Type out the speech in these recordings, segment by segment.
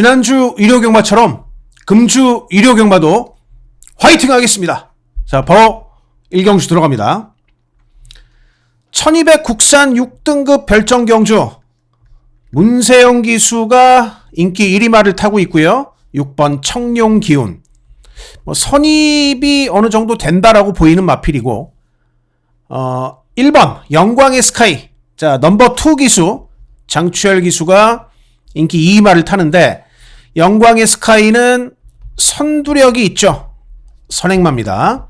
지난주 일요경마처럼 금주 일요경마도 화이팅 하겠습니다. 자, 바로 1경주 들어갑니다. 1200 국산 6등급 별정경주 문세영 기수가 인기 1위마를 타고 있고요. 6번 청룡기운, 선입이 어느 정도 된다라고 보이는 마필이고, 1번 영광의 스카이, 자 넘버 2 기수 장추열 기수가 인기 2위마를 타는데, 영광의 스카이는 선두력이 있죠. 선행마입니다.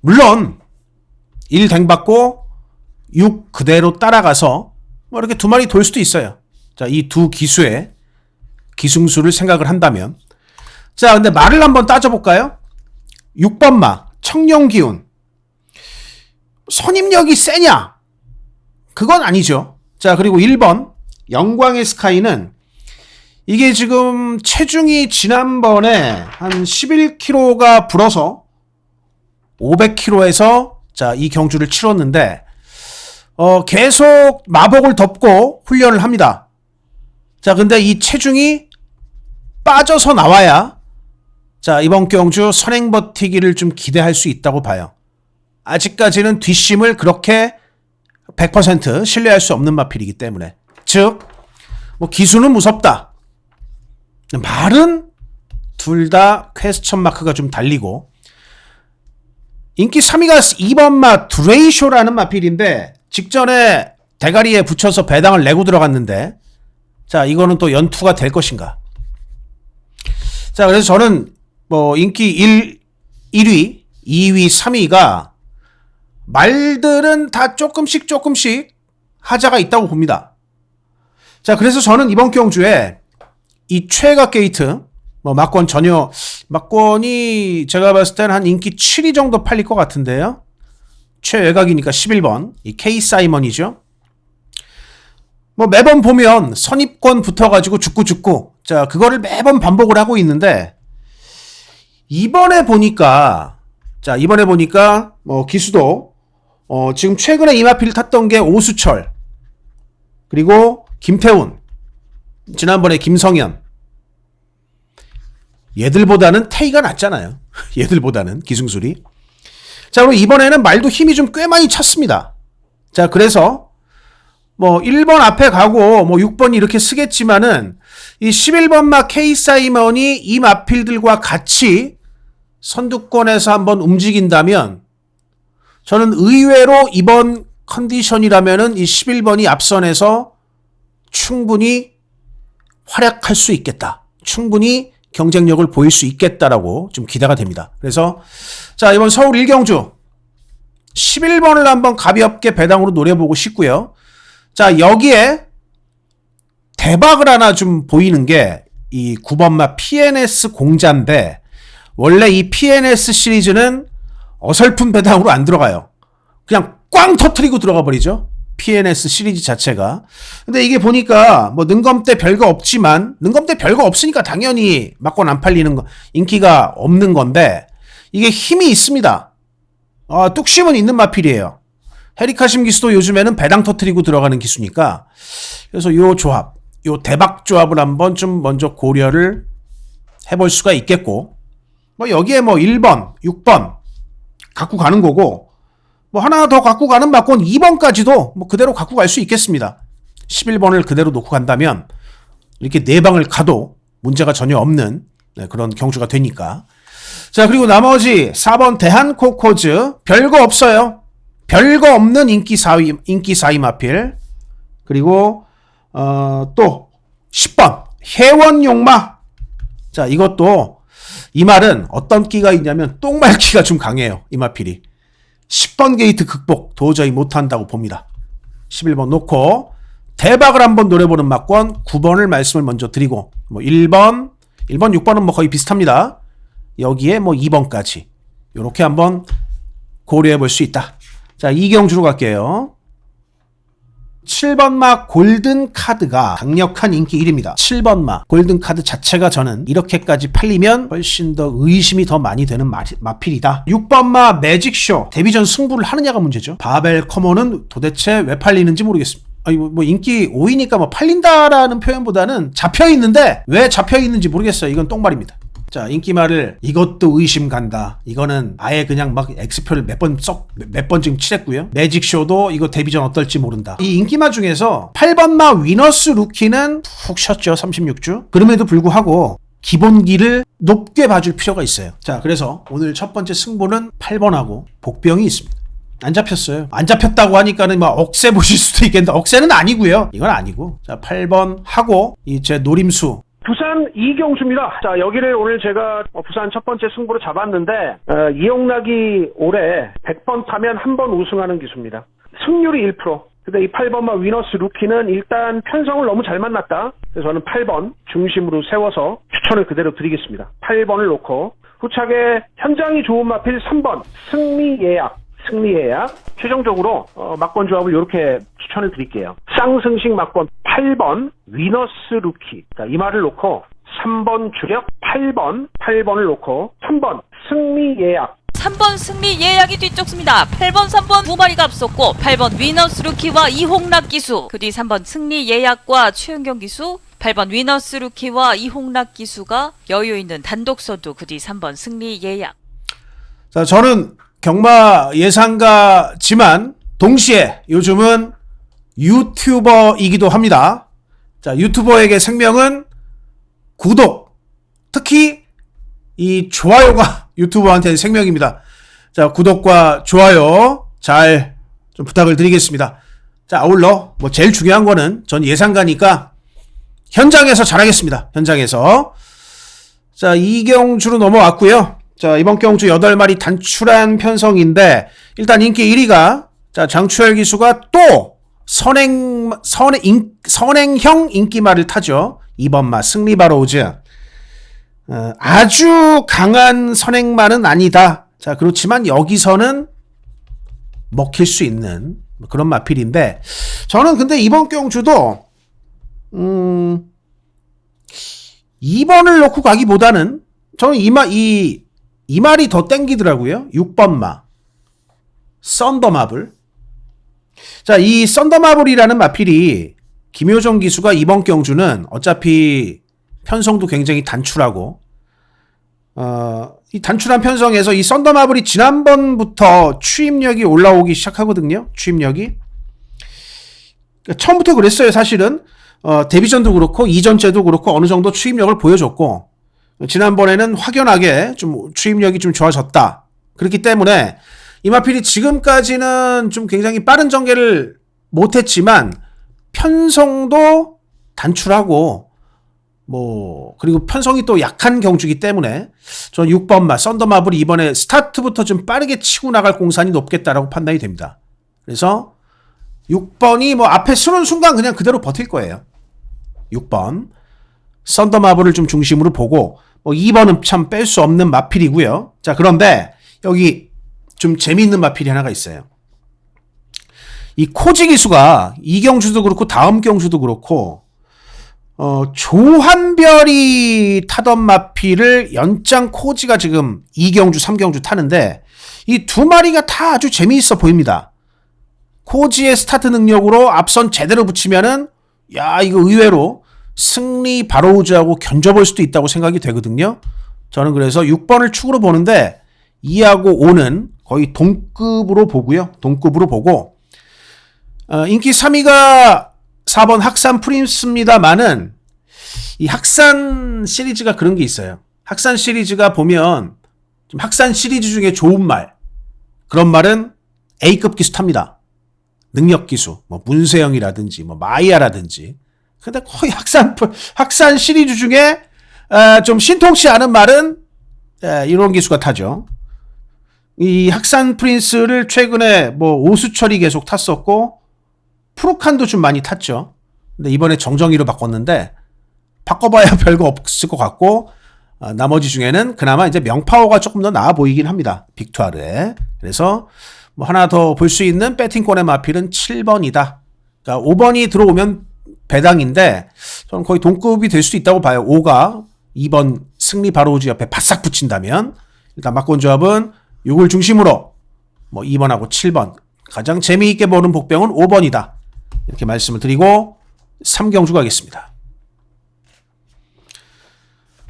물론 1 댕받고 6 그대로 따라가서 이렇게 두 마리 돌 수도 있어요. 자, 이 두 기수의 기승수를 생각을 한다면, 자, 근데 말을 한번 따져볼까요? 6번 마 청룡기운, 선임력이 세냐? 그건 아니죠. 자, 그리고 1번 영광의 스카이는 이게 지금 체중이 지난번에 한 11kg가 불어서 500kg에서 자, 이 경주를 치렀는데, 계속 마복을 덮고 훈련을 합니다. 자, 근데 이 체중이 빠져서 나와야 자, 이번 경주 선행 버티기를 좀 기대할 수 있다고 봐요. 아직까지는 뒷심을 그렇게 100% 신뢰할 수 없는 마필이기 때문에, 즉 기수는 무섭다, 말은 둘 다 퀘스천 마크가 좀 달리고, 인기 3위가 2번 마 드레이쇼라는 마필인데 직전에 대가리에 붙여서 배당을 내고 들어갔는데, 자, 이거는 또 연투가 될 것인가. 자, 그래서 저는 인기 1위, 2위, 3위가 말들은 다 조금씩 하자가 있다고 봅니다. 자, 그래서 저는 이번 경주에 이 최각 게이트, 막권 전혀, 막권이 제가 봤을 때는 한 인기 7위 정도 팔릴 것 같은데요. 최외곽이니까 11번, 이 K 사이먼이죠. 매번 보면 선입권 붙어가지고 죽고, 자, 그거를 매번 반복을 하고 있는데, 이번에 보니까 기수도, 지금 최근에 이마필 탔던 게 오수철, 그리고 김태훈, 지난번에 김성현, 얘들보다는 태희가 낫잖아요. 얘들보다는 기승술이. 자, 그리고 이번에는 말도 힘이 좀 꽤 많이 찼습니다. 자, 그래서 1번 앞에 가고 6번이 이렇게 쓰겠지만은, 이 11번 마 K 사이먼이 이 마필들과 같이 선두권에서 한번 움직인다면, 저는 의외로 이번 컨디션이라면은 이 11번이 앞선에서 충분히 활약할 수 있겠다, 충분히 경쟁력을 보일 수 있겠다라고 좀 기대가 됩니다. 그래서 자, 이번 서울 1경주 11번을 한번 가볍게 배당으로 노려보고 싶고요. 자, 여기에 대박을 하나 좀 보이는 게 이 9번마 PNS 공자인데, 원래 이 PNS 시리즈는 어설픈 배당으로 안 들어가요. 그냥 꽝 터트리고 들어가 버리죠, PNS 시리즈 자체가. 근데 이게 보니까 능검대 별거 없지만, 능검대 별거 없으니까 당연히 막권 안 팔리는 거, 인기가 없는 건데, 이게 힘이 있습니다. 뚝심은 있는 마필이에요. 헤리카심 기수도 요즘에는 배당 터트리고 들어가는 기수니까, 그래서 요 조합, 요 대박 조합을 한번 좀 먼저 고려를 해볼 수가 있겠고, 여기에 1번, 6번 갖고 가는 거고, 하나 더 갖고 가는 막권 2번까지도 그대로 갖고 갈 수 있겠습니다. 11번을 그대로 놓고 간다면 이렇게 4방을 가도 문제가 전혀 없는 그런 경주가 되니까. 자, 그리고 나머지 4번 대한코코즈, 별거 없어요. 별거 없는 인기 4위 마필. 그리고 또 10번 해원용마. 자, 이것도, 이 말은 어떤 끼가 있냐면 똥말끼가 좀 강해요, 이 마필이. 10번 게이트 극복 도저히 못한다고 봅니다. 11번 놓고 대박을 한번 노려보는 막권 9번을 말씀을 먼저 드리고, 1번, 6번은 거의 비슷합니다. 여기에 2번까지 이렇게 한번 고려해 볼 수 있다. 자, 이경주로 갈게요. 7번 마 골든 카드가 강력한 인기 1위입니다. 7번 마 골든 카드 자체가 저는 이렇게까지 팔리면 훨씬 더 의심이 더 많이 되는 마필이다. 6번 마 매직쇼, 데뷔전 승부를 하느냐가 문제죠. 바벨 커먼은 도대체 왜 팔리는지 모르겠습니다. 아니 뭐 인기 5위니까 뭐 팔린다라는 표현보다는 잡혀 있는데 왜 잡혀 있는지 모르겠어요. 이건 똥말입니다. 자, 인기말을 이것도 의심 간다. 이거는 아예 그냥 막 X표를 몇 번 지금 칠했고요. 매직쇼도 이거 데뷔전 어떨지 모른다. 이 인기말 중에서 8번마 위너스 루키는 푹 쉬었죠. 36주. 그럼에도 불구하고 기본기를 높게 봐줄 필요가 있어요. 자, 그래서 오늘 첫 번째 승부는 8번하고 복병이 있습니다. 안 잡혔어요. 안 잡혔다고 하니까는 막 억세 보실 수도 있겠는데 억세는 아니고요. 이건 아니고. 자, 8번 하고 이 제 노림수 부산 이경수입니다. 자, 여기를 오늘 제가 부산 첫 번째 승부로 잡았는데 이용락이 올해 100번 타면 한 번 우승하는 기수입니다. 승률이 1%. 근데 이 8번마 위너스 루키는 일단 편성을 너무 잘 만났다. 그래서 저는 8번 중심으로 세워서 추천을 그대로 드리겠습니다. 8번을 놓고 후차게 현장이 좋은 마필 3번 승리 예약. 최종적으로 막권 조합을 이렇게 추천을 드릴게요. 쌍승식 막권 8번 위너스 루키. 자, 이 말을 놓고 3번 주력 8번을 놓고 3번 승리 예약. 3번 승리 예약이 뒤쫓습니다. 8번, 3번 두 마리가 앞섰고 8번 위너스 루키와 이홍락 기수, 그 뒤 3번 승리 예약과 최은경 기수, 8번 위너스 루키와 이홍락 기수가 여유 있는 단독 선두, 그 뒤 3번 승리 예약. 자, 저는 경마 예상가지만 동시에 요즘은 유튜버이기도 합니다. 자, 유튜버에게 생명은 구독, 특히 이 좋아요가 유튜버한테는 생명입니다. 자, 구독과 좋아요 잘 좀 부탁을 드리겠습니다. 자, 아울러 뭐 제일 중요한 거는 전 예상가니까 현장에서 잘하겠습니다. 현장에서. 자, 이경주로 넘어왔고요. 자, 이번 경주 8마리 단출한 편성인데 일단 인기 1위가 자, 장추열 기수가 또 선행형 인기말을 타죠. 2번마 승리바로우즈. 아주 강한 선행말은 아니다. 자, 그렇지만 여기서는 먹힐 수 있는 그런 마필인데 저는 근데 이번 경주도 2번을 놓고 가기보다는 저는 이 말이 더 땡기더라고요. 6번마 썬더마블. 자, 이 썬더마블이라는 마필이 김효정 기수가 이번 경주는 어차피 편성도 굉장히 단출하고 이 단출한 편성에서 이 썬더마블이 지난번부터 추임력이 올라오기 시작하거든요. 추임력이 그러니까 처음부터 그랬어요. 사실은 데뷔전도 그렇고 이전째도 그렇고 어느 정도 추임력을 보여줬고 지난번에는 확연하게 좀 추임력이 좀 좋아졌다. 그렇기 때문에 이 마필이 지금까지는 좀 굉장히 빠른 전개를 못했지만 편성도 단출하고 그리고 편성이 또 약한 경주기 때문에 저는 6번마 썬더마블이 이번에 스타트부터 좀 빠르게 치고 나갈 공산이 높겠다라고 판단이 됩니다. 그래서 6번이 앞에 쓰는 순간 그냥 그대로 버틸 거예요. 6번 썬더마블을 좀 중심으로 보고 2번은 참 뺄 수 없는 마필이고요. 자, 그런데 여기 좀 재미있는 마필이 하나가 있어요. 이 코지 기수가 이 경주도 그렇고 다음 경주도 그렇고 조한별이 타던 마필을 연장 코지가 지금 2경주 3경주 타는데 이 두 마리가 다 아주 재미있어 보입니다. 코지의 스타트 능력으로 앞선 제대로 붙이면은 야, 이거 의외로 승리 바로우즈하고 견져볼 수도 있다고 생각이 되거든요. 저는 그래서 6번을 축으로 보는데 2하고 5는 거의 동급으로 보고요. 동급으로 보고 인기 3위가 4번 학산 프린스입니다만은 이 학산 시리즈가 그런 게 있어요. 학산 시리즈가 보면 좀 학산 시리즈 중에 좋은 말 그런 말은 A급 기수 탑니다. 능력 기수 문세영이라든지 마이야라든지. 근데 거의 학산 시리즈 중에 좀 신통치 않은 말은 이런 기수가 타죠. 이 학산 프린스를 최근에 오수철이 계속 탔었고 프로칸도 좀 많이 탔죠. 근데 이번에 정정이로 바꿨는데 바꿔봐야 별거 없을 것 같고 나머지 중에는 그나마 이제 명파워가 조금 더 나아 보이긴 합니다. 빅투아르에. 그래서 하나 더 볼 수 있는 배팅권의 마필은 7번이다. 그러니까 5번이 들어오면 배당인데 저는 거의 동급이 될 수 있다고 봐요. 5가 2번 승리 바로우즈 옆에 바싹 붙인다면 일단 막권 조합은 6을 중심으로 2번하고 7번 가장 재미있게 보는 복병은 5번이다. 이렇게 말씀을 드리고 3경주 가겠습니다.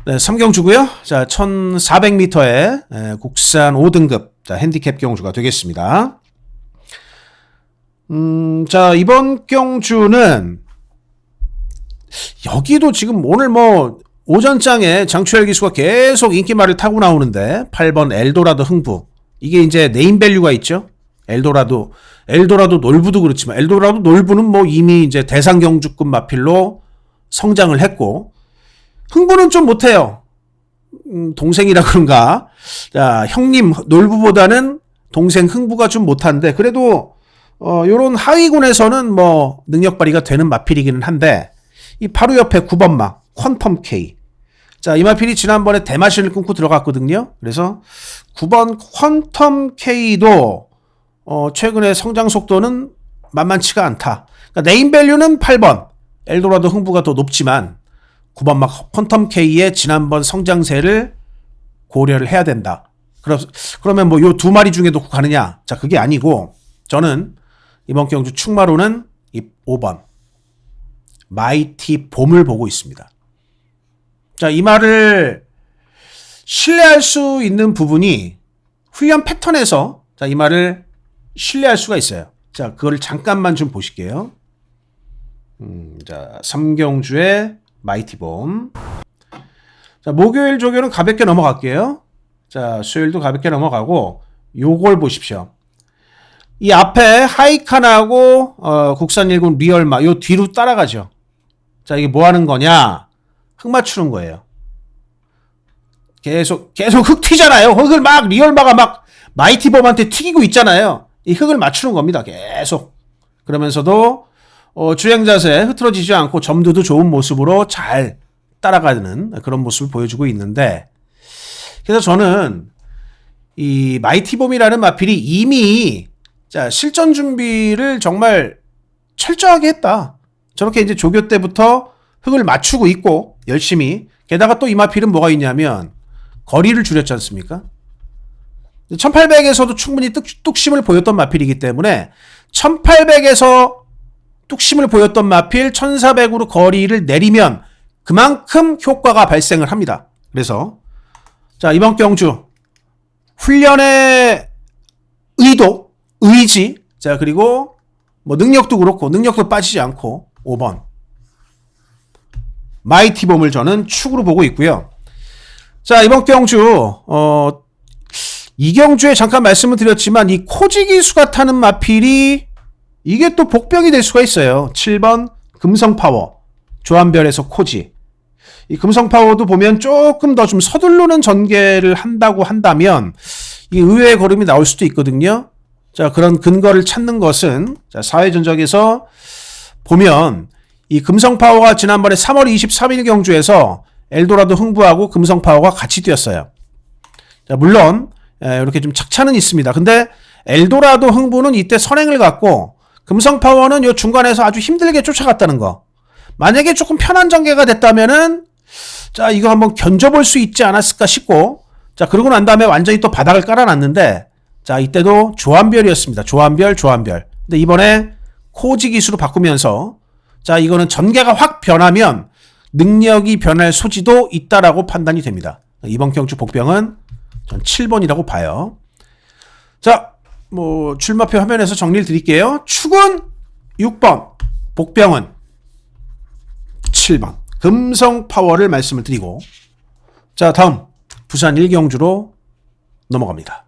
네, 3경주고요. 자, 1400m의 국산 5등급 자, 핸디캡 경주가 되겠습니다. 자, 이번 경주는 여기도 지금 오늘 뭐 오전장에 장추열 기수가 계속 인기말을 타고 나오는데 8번 엘도라도 흥부 이게 이제 네임밸류가 있죠. 엘도라도 놀부도 그렇지만 엘도라도 놀부는 뭐 이미 이제 대상 경주급 마필로 성장을 했고 흥부는 좀 못해요. 동생이라 그런가. 자, 형님 놀부보다는 동생 흥부가 좀 못한데 그래도 요런 하위군에서는 뭐 능력 발휘가 되는 마필이기는 한데 이 바로 옆에 9번마 퀀텀 K. 자, 이 마필이 지난번에 대마신을 끊고 들어갔거든요. 그래서 9번 퀀텀 K도 최근에 성장 속도는 만만치가 않다. 그러니까 네임밸류는 8번 엘도라도 흥부가 더 높지만 9번 막 퀀텀 K의 지난번 성장세를 고려를 해야 된다. 그러면 뭐 요 두 마리 중에 놓고 가느냐? 자, 그게 아니고 저는 이번 경주 충마로는 이 5번 마이티 봄을 보고 있습니다. 자, 이 말을 신뢰할 수 있는 부분이 훈련 패턴에서 자, 이 말을 신뢰할 수가 있어요. 자, 그거를 잠깐만 좀 보실게요. 자, 3경주의 마이티봄. 자, 목요일 조교는 가볍게 넘어갈게요. 자, 수요일도 가볍게 넘어가고 요걸 보십시오. 이 앞에 하이칸하고 국산 1군 리얼마 요 뒤로 따라가죠. 자, 이게 뭐 하는 거냐? 흙 맞추는 거예요. 계속 흙 튀잖아요. 흙을 막 리얼마가 막 마이티봄한테 튀기고 있잖아요. 이 흙을 맞추는 겁니다. 계속. 그러면서도 주행 자세 흐트러지지 않고 점도도 좋은 모습으로 잘 따라가는 그런 모습을 보여주고 있는데 그래서 저는 이 마이티봄이라는 마필이 이미 자, 실전 준비를 정말 철저하게 했다. 저렇게 이제 조교 때부터 흙을 맞추고 있고 열심히 게다가 또 이 마필은 뭐가 있냐면 거리를 줄였지 않습니까? 1800에서도 충분히 뚝심을 보였던 마필이기 때문에 1800에서 뚝심을 보였던 마필 1400으로 거리를 내리면 그만큼 효과가 발생을 합니다. 그래서 자, 이번 경주 훈련의 의도, 의지, 자, 그리고 뭐 능력도 그렇고 능력도 빠지지 않고 5번 마이티봄을 저는 축으로 보고 있고요. 자, 이번 경주 이 경주에 잠깐 말씀을 드렸지만 이 코지 기수가 타는 마필이 이게 또 복병이 될 수가 있어요. 7번 금성파워 조한별에서 코지. 이 금성파워도 보면 조금 더 좀 서두르는 전개를 한다고 한다면 이 의외의 걸음이 나올 수도 있거든요. 자, 그런 근거를 찾는 것은 자, 사회전적에서 보면 이 금성파워가 지난번에 3월 23일 경주에서 엘도라도 흥부하고 금성파워가 같이 뛰었어요. 자, 물론 이렇게 좀 착차는 있습니다. 근데 엘도라도 흥부는 이때 선행을 갖고 금성파워는 요 중간에서 아주 힘들게 쫓아갔다는 거. 만약에 조금 편한 전개가 됐다면은 자, 이거 한번 견뎌볼 수 있지 않았을까 싶고 자, 그러고 난 다음에 완전히 또 바닥을 깔아놨는데 자, 이때도 조한별이었습니다. 조한별. 근데 이번에 코지 기수로 바꾸면서 자, 이거는 전개가 확 변하면 능력이 변할 소지도 있다라고 판단이 됩니다. 이번 경주 복병은 전 7번이라고 봐요. 자, 뭐 출마표 화면에서 정리를 드릴게요. 축은 6번, 복병은 7번. 금성 파워를 말씀을 드리고 자, 다음 부산 1경주로 넘어갑니다.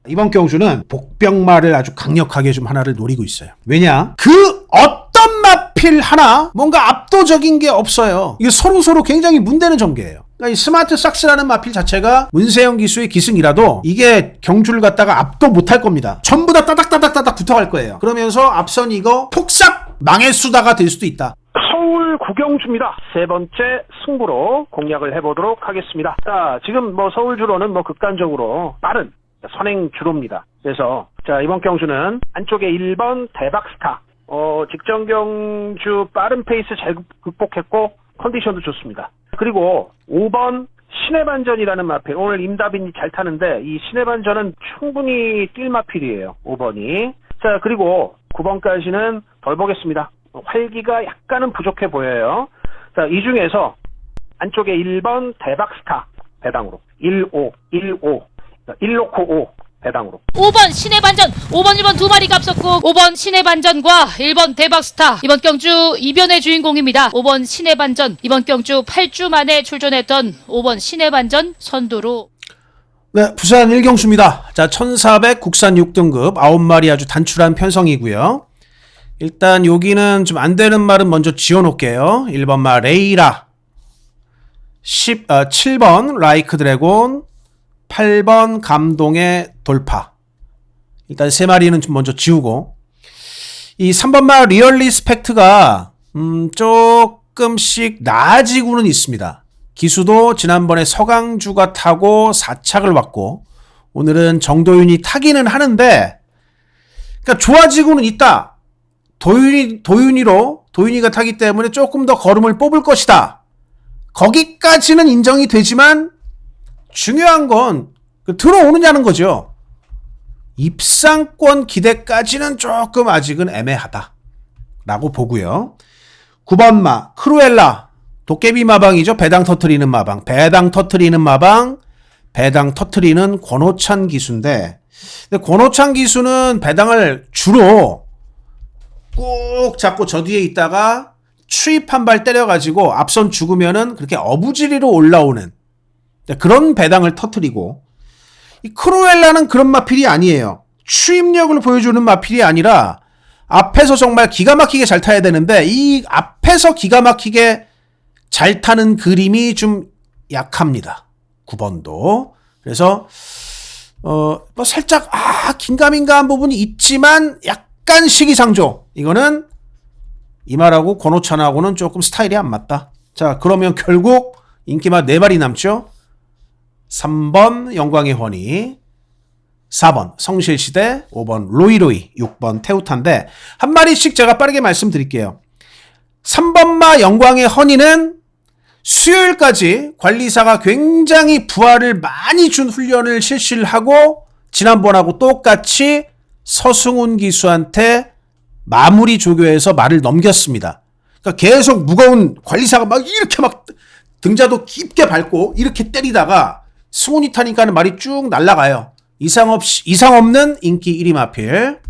이번 경주는 복병마를 아주 강력하게 좀 하나를 노리고 있어요. 왜냐? 그 어떤 마필 하나 뭔가 압도적인 게 없어요. 이게 서로 굉장히 문대는 전개예요. 그러니까 이 스마트 삭스라는 마필 자체가 문세영 기수의 기승이라도 이게 경주를 갖다가 압도 못할 겁니다. 전부 다 따닥따닥 붙어갈 거예요. 그러면서 앞선 이거 폭삭 망해수다가 될 수도 있다. 서울 구경주입니다. 세 번째 승부로 공략을 해보도록 하겠습니다. 자, 지금 뭐 서울주로는 뭐 극단적으로 빠른 선행 주로입니다. 그래서 자, 이번 경주는 안쪽에 1번 대박스타. 직전 경주 빠른 페이스 잘 극복했고 컨디션도 좋습니다. 그리고 5번 신의 반전이라는 마필. 오늘 임다빈이 잘 타는데 이 신의 반전은 충분히 뛸 마필이에요. 5번이. 자, 그리고 9번까지는 덜 보겠습니다. 활기가 약간은 부족해 보여요. 자, 이 중에서 안쪽에 1번 대박스타 배당으로 15, 15, 1 놓고 5 배당으로 5번 신의 반전, 5번 1번 두 마리가 앞섰고 5번 신의 반전과 1번 대박스타 이번 경주 이변의 주인공입니다. 5번 신의 반전 이번 경주 8주 만에 출전했던 5번 신의 반전 선두로 네, 부산 1경수입니다. 자, 1400 국산 6등급 9마리 아주 단출한 편성이고요. 일단 여기는 좀 안 되는 말은 먼저 지워놓을게요. 1번 말 레이라, 7번 라이크 드래곤, 8번 감동의 돌파. 일단 3마리는 좀 먼저 지우고, 이 3번 말 리얼리스펙트가 조금씩 나아지고는 있습니다. 기수도 지난번에 서강주가 타고 4착을 왔고 오늘은 정도윤이 타기는 하는데, 그러니까 좋아지고는 있다. 도윤이가 타기 때문에 조금 더 걸음을 뽑을 것이다. 거기까지는 인정이 되지만 중요한 건 들어오느냐는 거죠. 입상권 기대까지는 조금 아직은 애매하다 라고 보고요. 9번 마 크루엘라, 도깨비 마방이죠. 배당 터트리는 마방, 배당 터트리는 권호찬 기수인데, 근데 권호찬 기수는 배당을 주로 꾹 잡고 저 뒤에 있다가 추입 한 발 때려가지고 앞선 죽으면은 그렇게 어부지리로 올라오는 그런 배당을 터트리고, 이 크루엘라는 그런 마필이 아니에요. 추입력을 보여주는 마필이 아니라 앞에서 정말 기가 막히게 잘 타야 되는데 이 앞에서 기가 막히게 잘 타는 그림이 좀 약합니다. 9번도. 그래서 뭐 살짝 긴가민가한 부분이 있지만 약간 시기상조. 이거는 이말하고 권호찬하고는 조금 스타일이 안 맞다. 자, 그러면 결국 인기만 4마리 남죠. 3번 영광의 헌이, 4번 성실시대, 5번 로이로이, 6번 태우탄데 한 마리씩 제가 빠르게 말씀드릴게요. 3번마 영광의 헌이는 수요일까지 관리사가 굉장히 부하를 많이 준 훈련을 실시를 하고 지난번하고 똑같이 서승훈 기수한테 마무리 조교에서 말을 넘겼습니다. 그러니까 계속 무거운 관리사가 막 이렇게 막 등자도 깊게 밟고 이렇게 때리다가 승훈이 타니까는 말이 쭉 날아가요. 이상 없는 인기 1위 마필.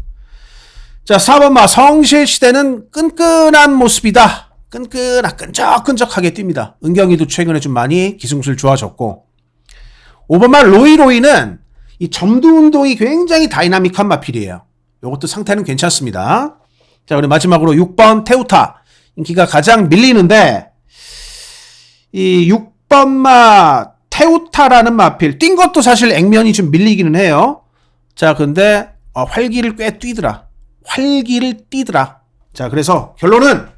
자, 4번 마 성실시대는 끈끈한 모습이다. 끈적끈적하게 뜁니다. 은경이도 최근에 좀 많이 기승술 좋아졌고, 5번 마 로이로이는 이 점도 운동이 굉장히 다이나믹한 마필이에요. 이것도 상태는 괜찮습니다. 자, 그리고 마지막으로 6번 태우타, 인기가 가장 밀리는데 이 6번 마 태우타라는 마필 뛴 것도 사실 액면이 좀 밀리기는 해요. 자, 근데 활기를 꽤 뛰더라. 자, 그래서 결론은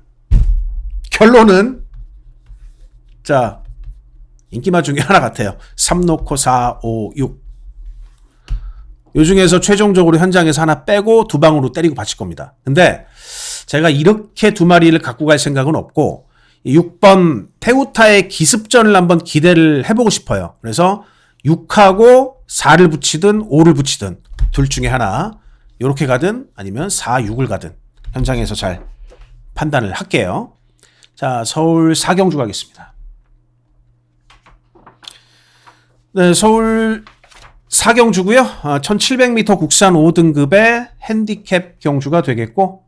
자, 인기마 중에 하나 같아요. 3 놓고 4, 5, 6. 요 중에서 최종적으로 현장에서 하나 빼고 두 방으로 때리고 바칠 겁니다. 근데 제가 이렇게 두 마리를 갖고 갈 생각은 없고 6번 태우타의 기습전을 한번 기대를 해보고 싶어요. 그래서 6하고 4를 붙이든 5를 붙이든 둘 중에 하나 이렇게 가든 아니면 4, 6을 가든 현장에서 잘 판단을 할게요. 자, 서울 4경주 가겠습니다. 네, 서울 4경주고요. 1700m 국산 5등급의 핸디캡 경주가 되겠고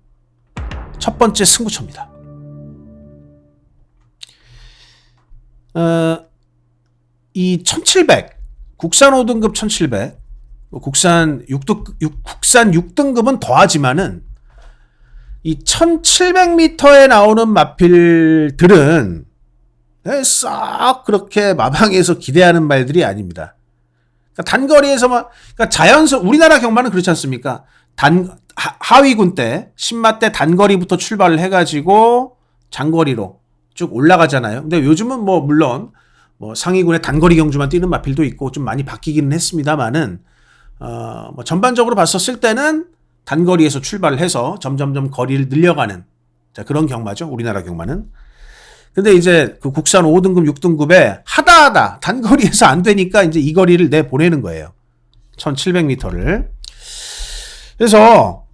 첫 번째 승부처입니다. 이 1700 국산 5등급 1700 국산 6등급은 더하지만은 이 1700m에 나오는 마필들은 싹 그렇게 마방에서 기대하는 말들이 아닙니다. 그러니까 단거리에서만, 그러니까 우리나라 경마는 그렇지 않습니까? 하위군 때, 신마 때 단거리부터 출발을 해가지고 장거리로 쭉 올라가잖아요. 근데 요즘은 뭐, 물론, 상위군의 단거리 경주만 뛰는 마필도 있고 좀 많이 바뀌기는 했습니다만은, 뭐 전반적으로 봤었을 때는 단거리에서 출발을 해서 점점점 거리를 늘려가는, 자, 그런 경마죠. 우리나라 경마는. 근데 이제 그 국산 5등급, 6등급에 하다 단거리에서 안 되니까 이제 이 거리를 내보내는 거예요. 1700m를. 그래서,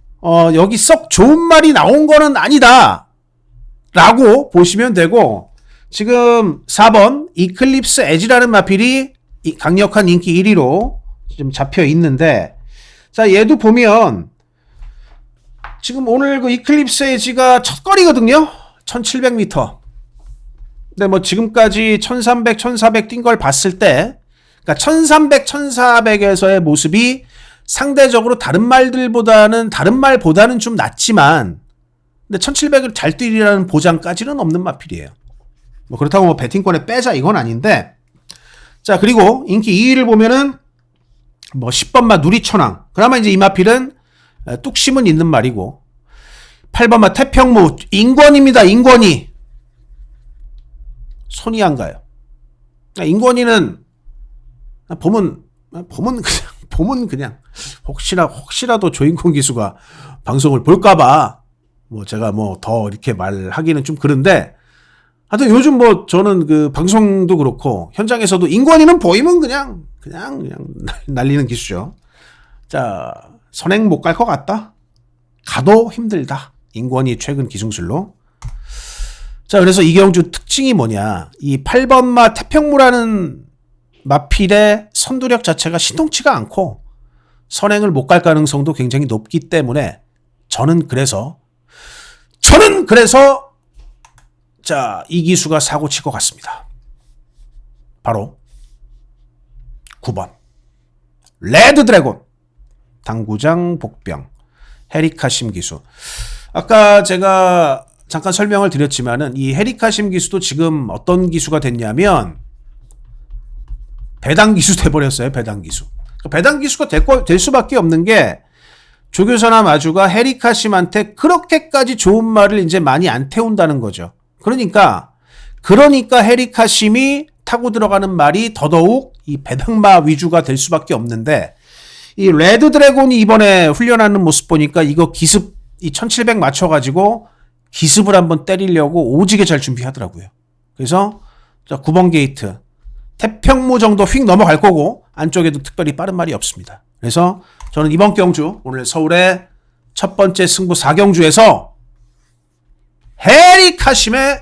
여기 썩 좋은 말이 나온 거는 아니다 라고 보시면 되고, 지금 4번 이클립스 에지라는 마필이 강력한 인기 1위로 좀 잡혀 있는데, 자, 얘도 보면 지금 오늘 그 이클립스 에지가 첫 거리거든요. 1700m. 근데 뭐 지금까지 1300, 1400 뛴 걸 봤을 때, 그러니까 1300, 1400에서의 모습이 상대적으로 다른 말보다는 좀 낫지만, 근데 1700을 잘 뛰리라는 보장까지는 없는 마필이에요. 뭐 그렇다고 뭐 배팅권에 빼자 이건 아닌데, 자, 그리고 인기 2위를 보면은 뭐 10번마 누리천왕. 그나마 이제 이 마필은 뚝심은 있는 말이고, 8번마 태평무 인권입니다. 인권이 손이 안 가요. 인권이는 보면 그냥 혹시라도 조인권 기수가 방송을 볼까봐 뭐 제가 뭐 더 이렇게 말하기는 좀 그런데, 하여튼 요즘 뭐 저는 그 방송도 그렇고 현장에서도 인권이는 보이면 그냥 날리는 기수죠. 자, 선행 못 갈 것 같다. 가도 힘들다. 인권이 최근 기승술로. 자, 그래서 이경주 특징이 뭐냐? 이 8번마 태평무라는 마필의 선두력 자체가 신통치가 않고 선행을 못 갈 가능성도 굉장히 높기 때문에 저는 그래서 자, 이 기수가 사고 칠 것 같습니다. 바로 9번 레드 드래곤 당구장 복병 헤리카심 기수. 아까 제가 잠깐 설명을 드렸지만은 이 헤리카심 기수도 지금 어떤 기수가 됐냐면 배당 기수 돼버렸어요. 배당 기수. 배당 기수가 될 수밖에 없는 게, 조교선화 마주가 헤리카심한테 그렇게까지 좋은 말을 이제 많이 안 태운다는 거죠. 그러니까 헤리카심이 타고 들어가는 말이 더더욱 이 배당마 위주가 될 수밖에 없는데, 이 레드 드래곤이 이번에 훈련하는 모습 보니까 이거 기습 이 1700 맞춰가지고 기습을 한번 때리려고 오지게 잘 준비하더라고요. 그래서 9번 게이트 태평무 정도 휙 넘어갈 거고, 안쪽에도 특별히 빠른 말이 없습니다. 그래서 저는 이번 경주, 오늘 서울의 첫 번째 승부 4경주에서 헤리카심의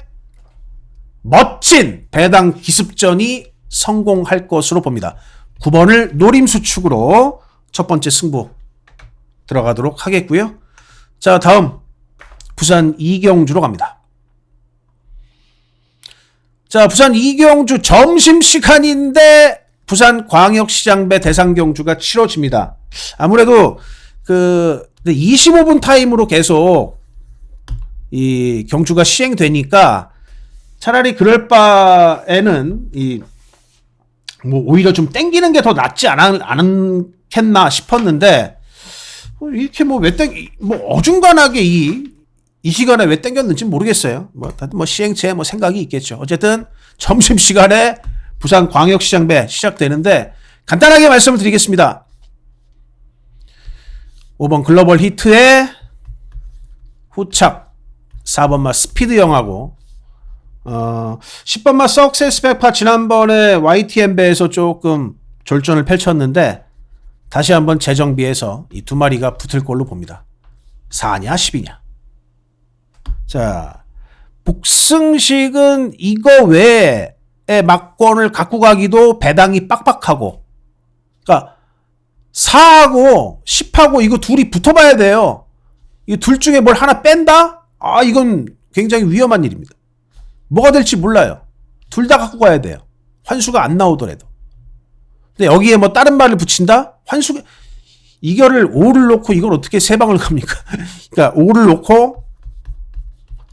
멋진 배당 기습전이 성공할 것으로 봅니다. 9번을 노림수축으로 첫 번째 승부 들어가도록 하겠고요. 자, 다음 부산 2경주로 갑니다. 자, 부산 2경주 점심시간인데 부산 광역시장배 대상경주가 치러집니다. 아무래도 그 25분 타임으로 계속 이 경주가 시행되니까 차라리 그럴 바에는 뭐 오히려 좀 땡기는 게 더 낫지 않겠나 싶었는데, 이렇게 뭐 어중간하게 이 시간에 왜 땡겼는지 모르겠어요. 뭐 시행체에 뭐 생각이 있겠죠. 어쨌든 점심시간에 부산 광역시장배 시작되는데 간단하게 말씀을 드리겠습니다. 5번 글로벌 히트의 후착, 4번마 스피드 영하고 10번마 석세스 백파 지난번에 YTM배에서 조금 졸전을 펼쳤는데 다시 한번 재정비해서 이 두 마리가 붙을 걸로 봅니다. 4냐 10이냐. 자, 복승식은 이거 외에 막권을 갖고 가기도 배당이 빡빡하고, 그러니까 4하고 10하고 이거 둘이 붙어봐야 돼요. 이 둘 중에 뭘 하나 뺀다? 이건 굉장히 위험한 일입니다. 뭐가 될지 몰라요. 둘 다 갖고 가야 돼요. 환수가 안 나오더라도. 근데 여기에 뭐 다른 말을 붙인다? 환수가, 이거를 5를 놓고 이걸 어떻게 세 방을 갑니까? 그러니까 5를 놓고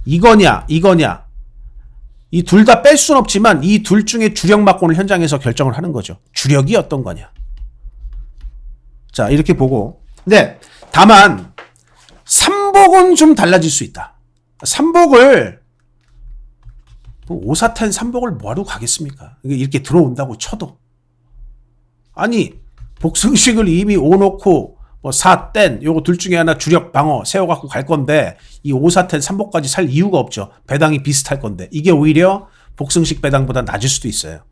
이거냐 이 둘 다 뺄 수는 없지만 이 둘 중에 주력 막권을 현장에서 결정을 하는 거죠. 주력이 어떤 거냐. 자, 이렇게 보고. 근데 다만 3복은 좀 달라질 수 있다. 3복을 5사탄 3복을 뭐하러 가겠습니까? 이렇게 들어온다고 쳐도. 아니, 복승식을 이미 5 놓고 뭐 4 땐 요거 둘 중에 하나 주력 방어 세워갖고 갈 건데 이 5사탄 3복까지 살 이유가 없죠. 배당이 비슷할 건데. 이게 오히려 복승식 배당보다 낮을 수도 있어요.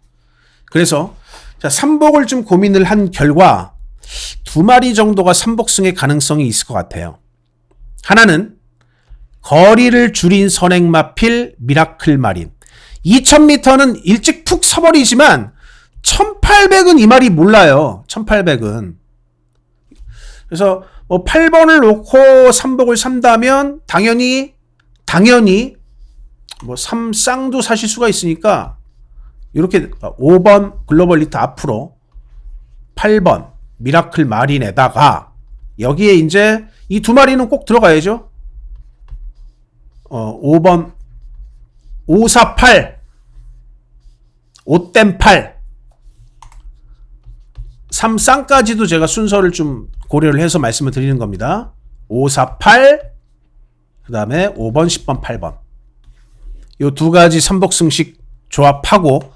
그래서 자, 3복을 좀 고민을 한 결과 두 마리 정도가 3복승의 가능성이 있을 것 같아요. 하나는 거리를 줄인 선행마필 미라클 마린. 2000m는 일찍 푹 서버리지만 1800은 이 말이 몰라요. 1800은. 그래서 뭐 8번을 놓고 3복을 산다면 당연히 뭐 3쌍도 사실 수가 있으니까 이렇게 5번 글로벌 리트 앞으로 8번 미라클 마린에다가 여기에 이제 이 두 마리는 꼭 들어가야죠. 5번 548 5댐8 3쌍까지도 제가 순서를 좀 고려를 해서 말씀을 드리는 겁니다. 548 그 다음에 5번 10번 8번 요 두 가지 삼복승식 조합하고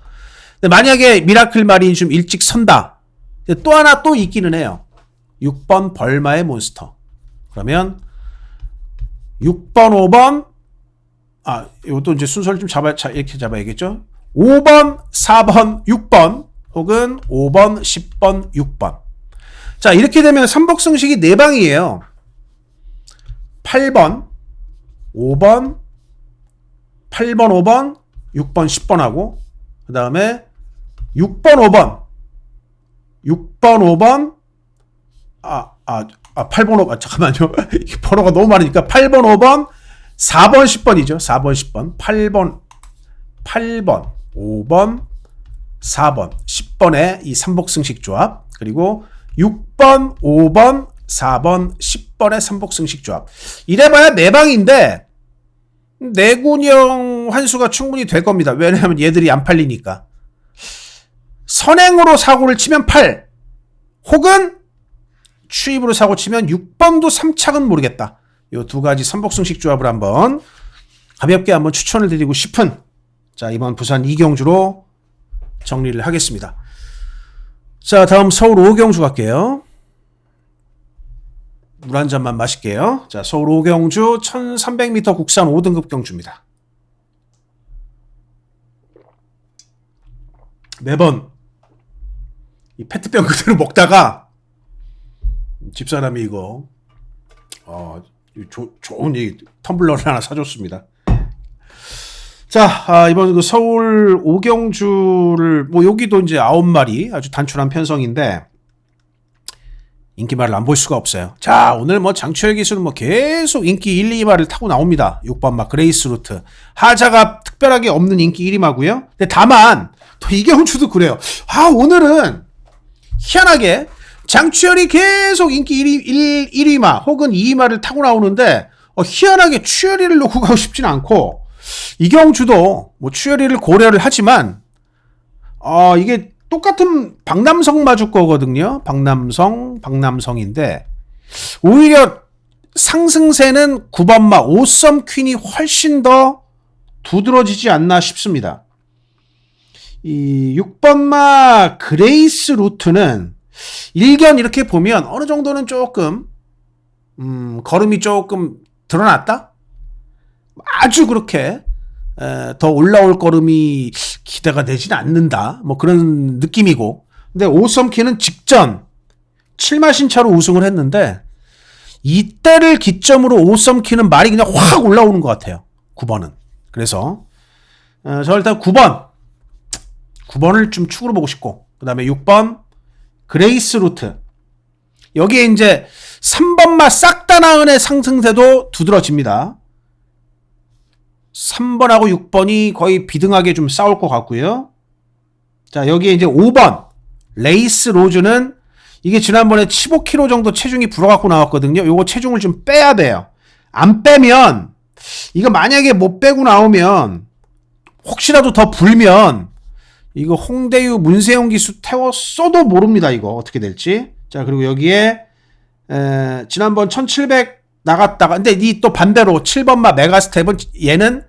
만약에 미라클 마린이 좀 일찍 선다 또 하나 또 있기는 해요. 6번 벌마의 몬스터. 그러면 6번 5번 이것도 이제 순서를 좀 이렇게 잡아야겠죠. 5번 4번 6번 혹은 5번 10번 6번. 자 이렇게 되면 삼복승식이 4방이에요. 8번 5번 8번 5번 6번 10번하고 그 다음에 6번 5번 8번 5번 잠깐만요. 번호가 너무 많으니까 8번 5번 4번 10번이죠. 4번 10번 8번 5번 4번 10번의 이 삼복승식 조합 그리고 6번 5번 4번 10번의 삼복승식 조합. 이래봐야 4방인데 내군형 환수가 충분히 될 겁니다. 왜냐하면 얘들이 안 팔리니까. 선행으로 사고를 치면 8 혹은 추입으로 사고 치면 6번도 3착은 모르겠다. 이 두 가지 삼복승식 조합을 한번 가볍게 한번 추천을 드리고 싶은 자 이번 부산 이경주로 정리를 하겠습니다. 자 다음 서울 오경주 갈게요. 물 한 잔만 마실게요. 자 서울 오경주 1300m 국산 5등급 경주입니다. 매번 이 페트병 그대로 먹다가 집사람이 이거 좋은 이 텀블러를 하나 사줬습니다. 자 이번 그 서울 오경주를 뭐 여기도 이제 9마리 아주 단출한 편성인데 인기말을 안 볼 수가 없어요. 자 오늘 뭐 장추열 기수는 뭐 계속 인기 1, 2마를 타고 나옵니다. 6번 막 그레이스 루트 하자가 특별하게 없는 인기 1위마고요. 근데 다만 또 이경주도 그래요. 오늘은 희한하게 장추열이 계속 인기 1위마 혹은 2위마를 타고 나오는데 희한하게 추열이를 놓고 가고 싶진 않고 이경주도 뭐 추열이를 고려를 하지만 이게 똑같은 박남성 마주 거거든요. 박남성인데 오히려 상승세는 9번마 오썸 퀸이 훨씬 더 두드러지지 않나 싶습니다. 이 6번마 그레이스 루트는 일견 이렇게 보면 어느 정도는 조금 걸음이 조금 드러났다? 아주 그렇게 더 올라올 걸음이 기대가 되지는 않는다. 뭐 그런 느낌이고. 근데 오썸키는 직전 7마신차로 우승을 했는데 이때를 기점으로 오썸키는 말이 그냥 확 올라오는 것 같아요. 9번은. 그래서 저 일단 9번을 좀 축으로 보고 싶고 그 다음에 6번 그레이스 루트 여기에 이제 3번마 싹 다 나은의 상승세도 두드러집니다. 3번하고 6번이 거의 비등하게 좀 싸울 것 같고요. 자 여기에 이제 5번 레이스 로즈는 이게 지난번에 15kg 정도 체중이 불어갖고 나왔거든요. 요거 체중을 좀 빼야 돼요. 안 빼면 이거 만약에 못 빼고 나오면 혹시라도 더 불면 이거 홍대유 문세영 기수 태웠어도 모릅니다. 이거 어떻게 될지. 자 그리고 여기에 지난번 1700 나갔다가 근데 이 또 반대로 7번마 메가스텝은 얘는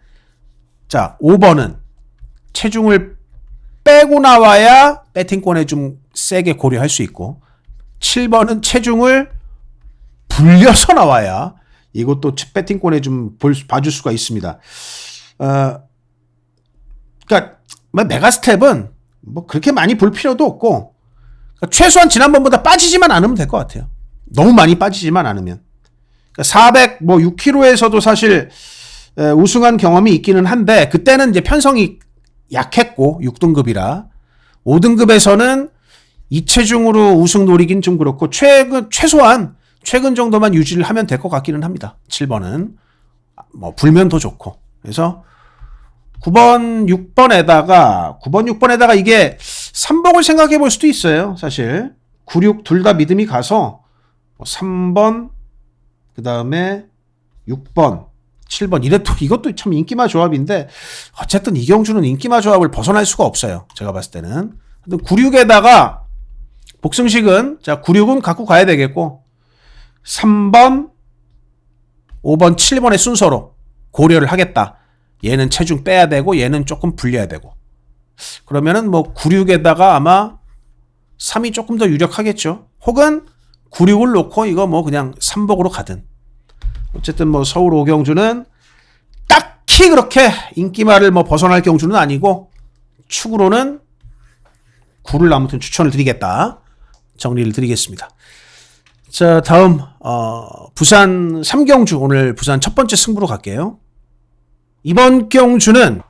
자 5번은 체중을 빼고 나와야 배팅권에 좀 세게 고려할 수 있고 7번은 체중을 불려서 나와야 이것도 배팅권에 좀 봐줄 수가 있습니다. 그러니까 메가스텝은 뭐 그렇게 많이 볼 필요도 없고 그러니까 최소한 지난번보다 빠지지만 않으면 될 것 같아요. 너무 많이 빠지지만 않으면. 400, 뭐 6kg에서도 사실 우승한 경험이 있기는 한데 그때는 이제 편성이 약했고 6등급이라 5등급에서는 이체중으로 우승 노리긴 좀 그렇고 최소한 최근 정도만 유지를 하면 될 것 같기는 합니다. 7번은 뭐 불면 더 좋고 그래서 9번, 6번에다가 이게 3복을 생각해 볼 수도 있어요. 사실 9, 6 둘 다 믿음이 가서 3번 그 다음에 6번 7번 이것도 참 인기마 조합인데 어쨌든 이경주는 인기마 조합을 벗어날 수가 없어요. 제가 봤을 때는 9, 6에다가 복승식은 자 9, 6은 갖고 가야 되겠고 3번 5번 7번의 순서로 고려를 하겠다. 얘는 체중 빼야 되고 얘는 조금 불려야 되고 그러면은 뭐 9, 6에다가 아마 3이 조금 더 유력하겠죠. 혹은 9, 6을 놓고 이거 뭐 그냥 3복으로 가든 어쨌든 뭐 서울 오경주는 딱히 그렇게 인기말을 뭐 벗어날 경주는 아니고 축으로는 9를 아무튼 추천을 드리겠다. 정리를 드리겠습니다. 자, 다음 부산 3경주 오늘 부산 첫 번째 승부로 갈게요. 이번 경주는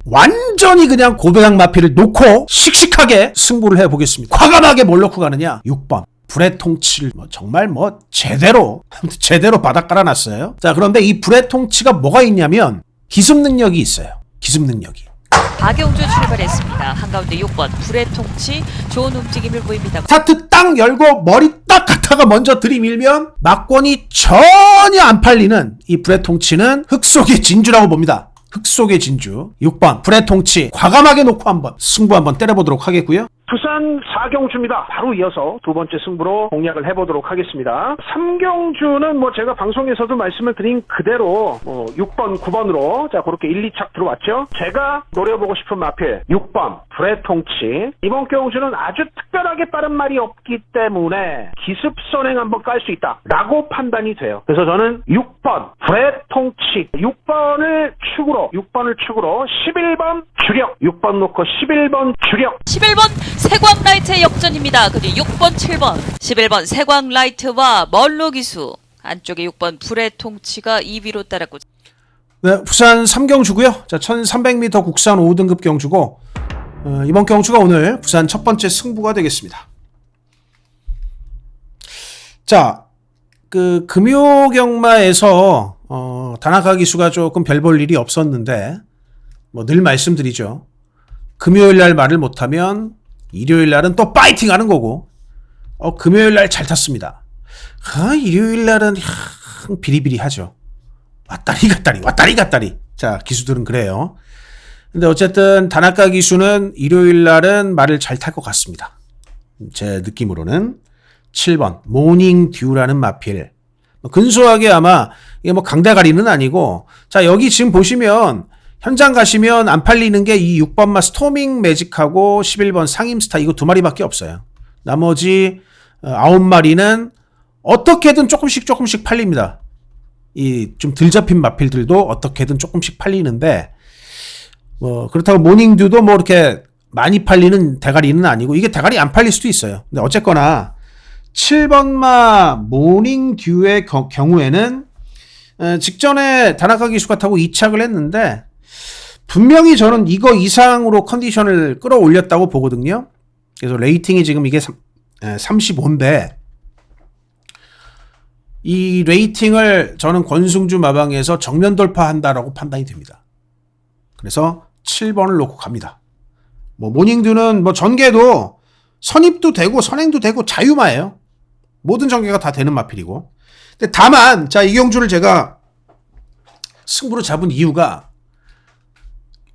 완전히 그냥 고배당 마피를 놓고 씩씩하게 승부를 해보겠습니다. 과감하게 뭘 놓고 가느냐? 6번 불의 통치를 정말 제대로 바닥 깔아놨어요. 자, 그런데 이 불의 통치가 뭐가 있냐면 기습 능력이 있어요. 기습 능력이. 박영주 출발했습니다. 한가운데 6번 불의 통치 좋은 움직임을 보입니다. 스타트 딱 열고 머리 딱 갖다가 먼저 들이밀면 막권이 전혀 안 팔리는 이 불의 통치는 흙 속의 진주라고 봅니다. 흙 속의 진주. 6번 불의 통치 과감하게 놓고 한번 승부 한번 때려보도록 하겠고요. 부산 4경주입니다. 바로 이어서 두 번째 승부로 공략을 해보도록 하겠습니다. 3경주는 뭐 제가 방송에서도 말씀을 드린 그대로 6번, 9번으로 자 그렇게 1, 2착 들어왔죠. 제가 노려보고 싶은 마필 6번 불의 통치. 이번 경주는 아주 특별하게 빠른 말이 없기 때문에 기습 선행 한번 깔 수 있다라고 판단이 돼요. 그래서 저는 6번 불의 통치 6번을 축으로 11번 주력 6번 놓고 11번 주력 11번 세광라이트의 역전입니다. 그리고 6번, 7번 11번 세광라이트와 멀로 기수 안쪽에 6번 불의 통치가 2위로 따랐고 네, 부산 3경주고요. 자, 1300m 국산 5등급 경주고 이번 경주가 오늘 부산 첫 번째 승부가 되겠습니다. 자, 그 금요경마에서 다나카 기수가 조금 별 볼 일이 없었는데 뭐 늘 말씀드리죠. 금요일 날 말을 못하면 일요일 날은 또 파이팅 하는 거고 금요일 날 잘 탔습니다. 일요일 날은 비리비리하죠. 왔다리 갔다리. 자, 기수들은 그래요. 근데 어쨌든 다나카 기수는 일요일 날은 말을 잘 탈 것 같습니다. 제 느낌으로는 7번 모닝 듀라는 마필. 근소하게 아마 이게 뭐 강대가리는 아니고 자, 여기 지금 보시면 현장 가시면 안 팔리는 게 이 6번마 스토밍 매직하고 11번 상임스타 이거 두 마리밖에 없어요. 나머지 9마리는 어떻게든 조금씩 팔립니다. 이 좀 덜 잡힌 마필들도 어떻게든 조금씩 팔리는데 뭐 그렇다고 모닝듀도 뭐 이렇게 많이 팔리는 대가리는 아니고 이게 대가리 안 팔릴 수도 있어요. 근데 어쨌거나 7번마 모닝듀의 경우에는 직전에 다나카 기수가 타고 2착을 했는데 분명히 저는 이거 이상으로 컨디션을 끌어올렸다고 보거든요. 그래서 레이팅이 지금 이게 35인데 이 레이팅을 저는 권승주 마방에서 정면 돌파한다라고 판단이 됩니다. 그래서 7번을 놓고 갑니다. 뭐 모닝듀는 뭐 전개도 선입도 되고 선행도 되고 자유마예요. 모든 전개가 다 되는 마필이고. 근데 다만 자, 이경주를 제가 승부로 잡은 이유가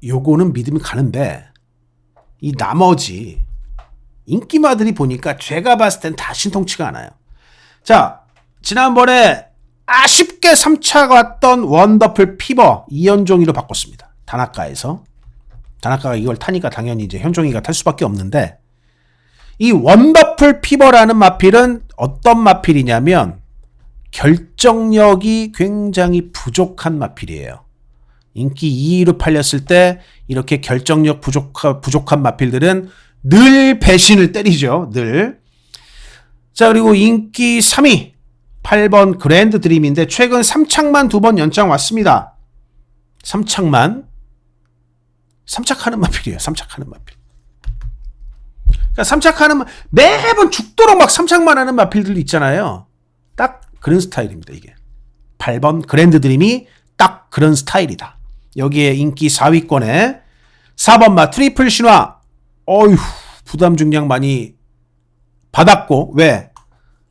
요거는 믿음이 가는데 이 나머지 인기마들이 보니까 제가 봤을 땐 다 신통치가 않아요. 자, 지난번에 아쉽게 3차 갔던 원더풀 피버 이현종이로 바꿨습니다. 다나카에서. 다나카가 이걸 타니까 당연히 이제 현종이가 탈 수밖에 없는데 이 원더풀 피버라는 마필은 어떤 마필이냐면 결정력이 굉장히 부족한 마필이에요. 인기 2위로 팔렸을 때 이렇게 결정력 부족한 마필들은 늘 배신을 때리죠. 늘. 자, 그리고 인기 3위 8번 그랜드 드림인데 최근 3착만 2번 연장 왔습니다. 3착만. 3착하는 마필이에요. 3착하는 마필. 그러니까 3착하는 매번 죽도록 막 3착만 하는 마필들 있잖아요. 딱 그런 스타일입니다. 이게 8번 그랜드 드림이 딱 그런 스타일이다. 여기에 인기 4위권에 4번 마 트리플 신화. 어휴, 부담 중량 많이 받았고, 왜?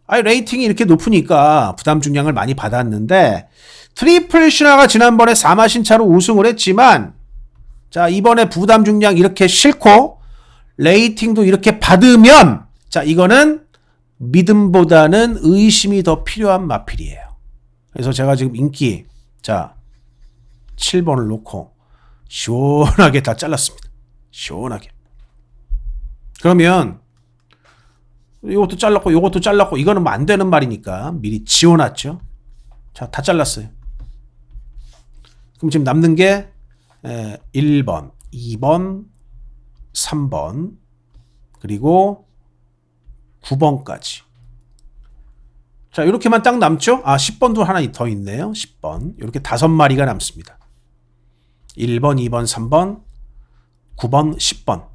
레이팅이 이렇게 높으니까 부담 중량을 많이 받았는데, 트리플 신화가 지난번에 4마 신차로 우승을 했지만, 자, 이번에 부담 중량 이렇게 싫고, 레이팅도 이렇게 받으면, 자, 이거는 믿음보다는 의심이 더 필요한 마필이에요. 그래서 제가 지금 인기, 자, 7번을 놓고, 시원하게 다 잘랐습니다. 시원하게. 그러면 이것도 잘랐고 이것도 잘랐고 이거는 뭐 안 되는 말이니까 미리 지워놨죠. 자, 다 잘랐어요. 그럼 지금 남는 게 1번, 2번, 3번 그리고 9번까지. 자, 이렇게만 딱 남죠. 10번도 하나 더 있네요. 10번. 이렇게 5마리가 남습니다. 1번, 2번, 3번, 9번, 10번.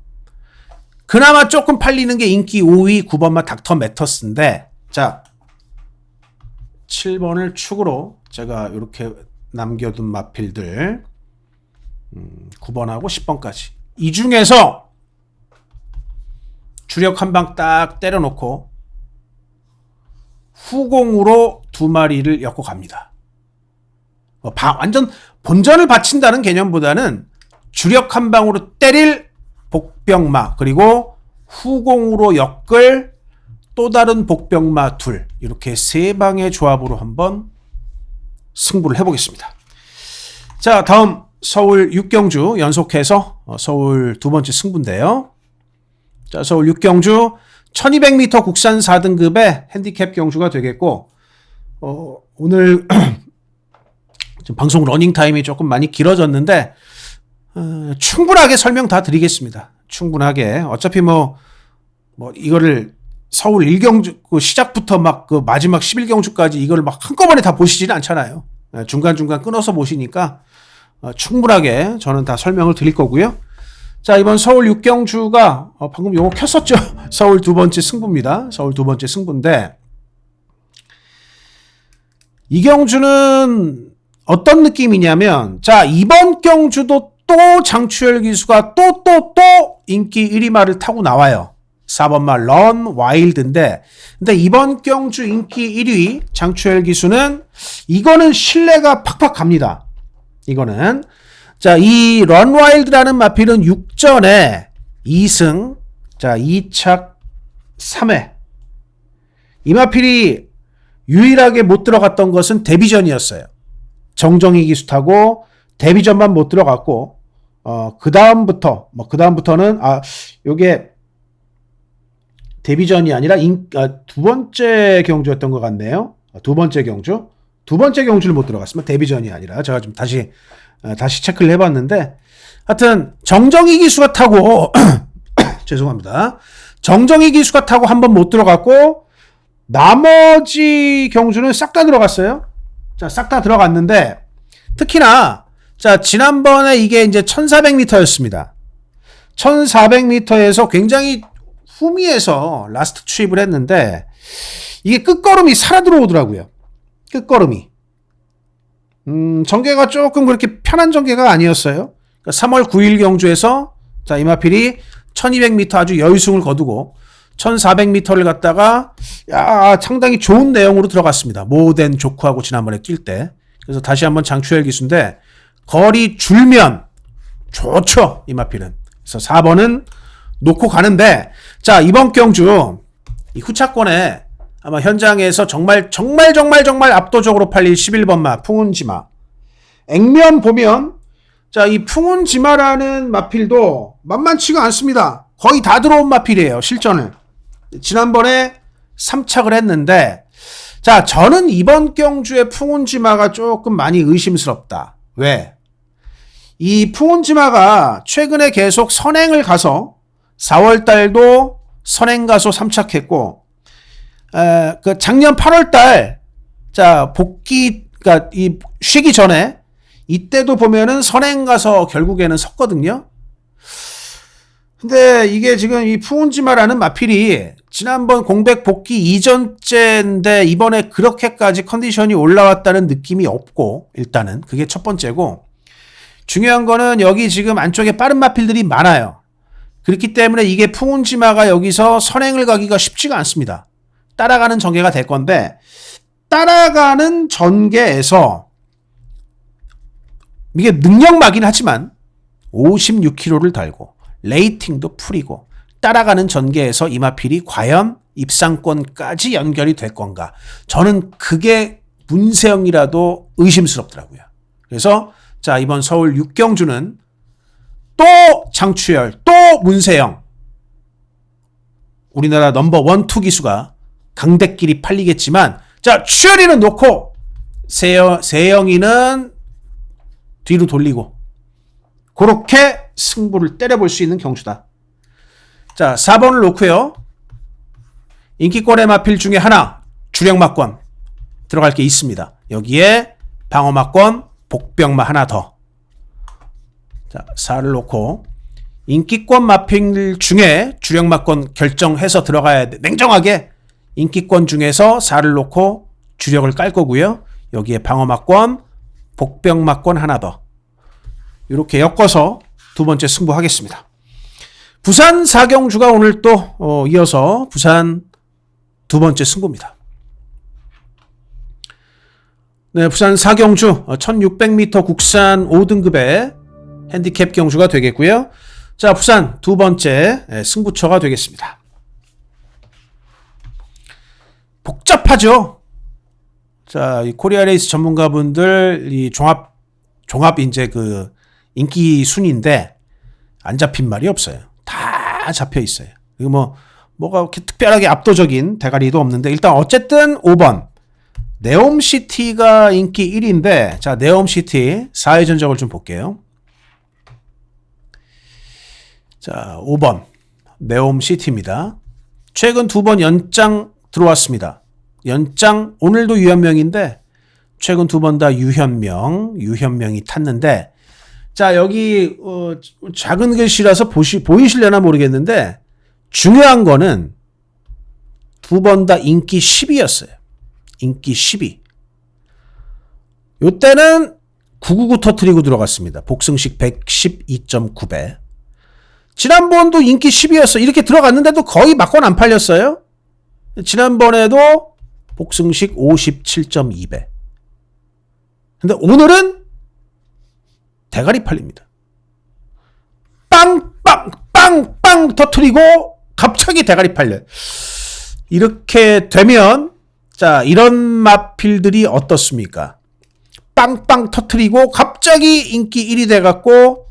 그나마 조금 팔리는 게 인기 5위 9번마 닥터 매터스인데, 자, 7번을 축으로 제가 이렇게 남겨둔 마필들 9번하고 10번까지. 이 중에서 주력 한 방 딱 때려놓고 후공으로 2마리를 엮고 갑니다. 완전 본전을 바친다는 개념보다는 주력 한 방으로 때릴 복병마 그리고 후공으로 엮을 또 다른 복병마 둘, 이렇게 3방의 조합으로 한번 승부를 해보겠습니다. 자, 다음 서울 6경주 연속해서 서울 두 번째 승부인데요. 자, 서울 6경주 1200m 국산 4등급의 핸디캡 경주가 되겠고, 오늘 지금 방송 러닝타임이 조금 많이 길어졌는데 충분하게 설명 다 드리겠습니다. 충분하게. 어차피 이거를 서울 1경주 시작부터 막 그 마지막 11경주까지 이걸 막 한꺼번에 다 보시지는 않잖아요. 중간중간 끊어서 보시니까 충분하게 저는 다 설명을 드릴 거고요. 자, 이번 서울 6경주가 방금 요거 켰었죠. 서울 두 번째 승부입니다. 서울 두 번째 승부인데, 이 경주는 어떤 느낌이냐면, 자, 이번 경주도 또 장추열 기수가 또 인기 1위 말을 타고 나와요. 4번 말 런 와일드인데, 근데 이번 경주 인기 1위 장추열 기수는 이거는 신뢰가 팍팍 갑니다. 이거는. 자, 이 런 와일드라는 마필은 6전에 2승, 자, 2착 3회. 이 마필이 유일하게 못 들어갔던 것은 데뷔전이었어요. 정정희 기수 타고 데뷔전만 못 들어갔고, 그다음부터는, 요게 데뷔전이 아니라 두 번째 경주였던 것 같네요. 두 번째 경주를 못 들어갔으면 데뷔전이 아니라, 제가 좀 다시 체크를 해봤는데, 하여튼 정정희 기수가 타고 죄송합니다. 정정희 기수가 타고 한 번 못 들어갔고, 나머지 경주는 싹 다 들어갔어요. 자, 싹 다 들어갔는데, 특히나 자, 지난번에 이게 이제 1400m였습니다. 1400m에서 굉장히 후미에서 라스트 추입을 했는데, 이게 끝걸음이 살아 들어오더라고요. 끝걸음이. 전개가 조금 그렇게 편한 전개가 아니었어요. 그러니까 3월 9일 경주에서, 자, 이마필이 1200m 아주 여유승을 거두고, 1400m를 갔다가, 상당히 좋은 내용으로 들어갔습니다. 모덴 조크하고 지난번에 뛸 때. 그래서 다시 한번 장추열 기수인데, 거리 줄면 좋죠, 이마필은. 그래서 4번은 놓고 가는데, 자, 이번 경주 이 후차권에 아마 현장에서 정말 압도적으로 팔릴 11번마 풍운지마. 액면 보면, 자, 이 풍운지마라는 마필도 만만치가 않습니다. 거의 다 들어온 마필이에요, 실전을. 지난번에 3착을 했는데, 자, 저는 이번 경주의 풍운지마가 조금 많이 의심스럽다. 왜? 이 풍운지마가 최근에 계속 선행을 가서 4월달도 선행 가서 3착했고, 그 작년 8월달 자, 그러니까 이 쉬기 전에 이때도 보면은 선행 가서 결국에는 섰거든요. 근데 이게 지금 이 푸운지마라는 마필이 지난번 공백 복귀 이전째인데 이번에 그렇게까지 컨디션이 올라왔다는 느낌이 없고, 일단은 그게 첫 번째고, 중요한 거는 여기 지금 안쪽에 빠른 마필들이 많아요. 그렇기 때문에 이게 푸운지마가 여기서 선행을 가기가 쉽지가 않습니다. 따라가는 전개가 될 건데, 따라가는 전개에서 이게 능력마긴 하지만 56kg를 달고 레이팅도 풀이고 따라가는 전개에서 이마필이 과연 입상권까지 연결이 될 건가? 저는 그게 문세영이라도 의심스럽더라고요. 그래서 자, 이번 서울 6경주는 또 장추열, 또 문세영, 우리나라 넘버 1, 2 기수가 강대끼리 팔리겠지만, 자, 추열이는 놓고 세영이는 뒤로 돌리고 그렇게 승부를 때려볼 수 있는 경주다. 자, 4번을 놓고요. 인기권의 마필 중에 하나, 주력마권 들어갈 게 있습니다. 여기에 방어마권, 복병마 하나 더. 자, 4를 놓고 인기권 마필 중에 주력마권 결정해서 들어가야 돼. 냉정하게 인기권 중에서 4를 놓고 주력을 깔 거고요. 여기에 방어마권, 복병마권 하나 더. 이렇게 엮어서 두 번째 승부하겠습니다. 부산 4경주가 오늘 또 이어서 부산 두 번째 승부입니다. 네, 부산 4경주 1600m 국산 5등급의 핸디캡 경주가 되겠고요. 자, 부산 두 번째 승부처가 되겠습니다. 복잡하죠. 자, 이 코리아 레이스 전문가분들 이 종합 이제 그 인기 순인데 안 잡힌 말이 없어요. 다 잡혀 있어요. 그리고 뭐가 이렇게 특별하게 압도적인 대가리도 없는데, 일단 어쨌든 5번 네옴시티가 인기 1위인데, 자, 네옴시티 4회 전적을 좀 볼게요. 자, 5번 네옴시티입니다. 최근 2번 연장 들어왔습니다. 연장 오늘도 유현명인데 최근 2번 다 유현명이 탔는데, 자, 여기 작은 글씨라서 보이시려나 모르겠는데 중요한 거는 2번 다 인기 10위였어요. 인기 10위. 요때는 999 터트리고 들어갔습니다. 복승식 112.9배. 지난번도 인기 10위였어. 이렇게 들어갔는데도 거의 막권 안 팔렸어요. 지난번에도 복승식 57.2배. 근데 오늘은 대가리 팔립니다. 빵빵 터트리고 갑자기 대가리 팔려요. 이렇게 되면, 자, 이런 마필들이 어떻습니까? 빵빵 터트리고 갑자기 인기 1위 돼갖고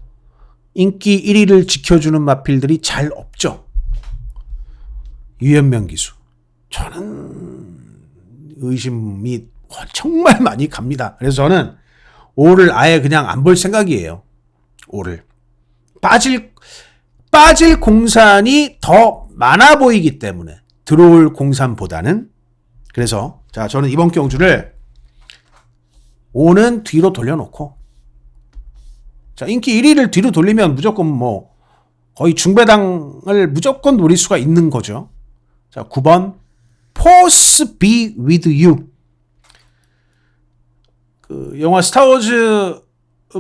인기 1위를 지켜주는 마필들이 잘 없죠. 유현명 기수. 저는 의심이 정말 많이 갑니다. 그래서 저는 5를 아예 그냥 안 볼 생각이에요. 5를. 빠질 공산이 더 많아 보이기 때문에, 들어올 공산보다는. 그래서 자, 저는 이번 경주를 5는 뒤로 돌려놓고, 자, 인기 1위를 뒤로 돌리면 무조건 거의 중배당을 무조건 노릴 수가 있는 거죠. 자, 9번 Force be with you. 그 영화 스타워즈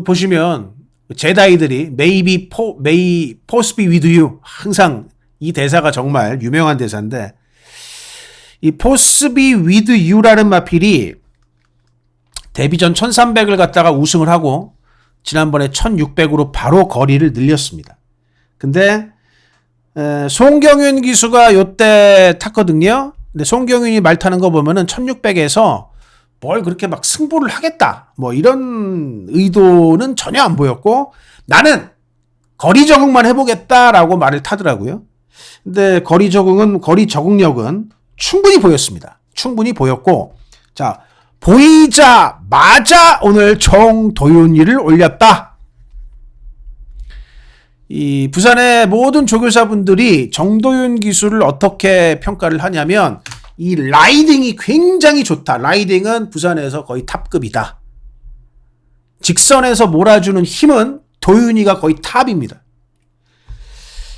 보시면 제다이들이 May Force be with you, 항상 이 대사가 정말 유명한 대사인데, 이 Force be with you라는 마필이 데뷔전 1300을 갖다가 우승을 하고 지난번에 1600으로 바로 거리를 늘렸습니다. 근데 송경윤 기수가 요때 탔거든요. 근데 송경윤이 말 타는 거 보면은 1600에서 뭘 그렇게 막 승부를 하겠다, 이런 의도는 전혀 안 보였고, 나는 거리 적응만 해보겠다라고 말을 타더라고요. 근데 거리 적응력은 충분히 보였습니다. 충분히 보였고, 자, 보이자마자 오늘 정도윤이를 올렸다. 이 부산의 모든 조교사분들이 정도윤 기수를 어떻게 평가를 하냐면, 이 라이딩이 굉장히 좋다. 라이딩은 부산에서 거의 탑급이다. 직선에서 몰아주는 힘은 도윤이가 거의 탑입니다.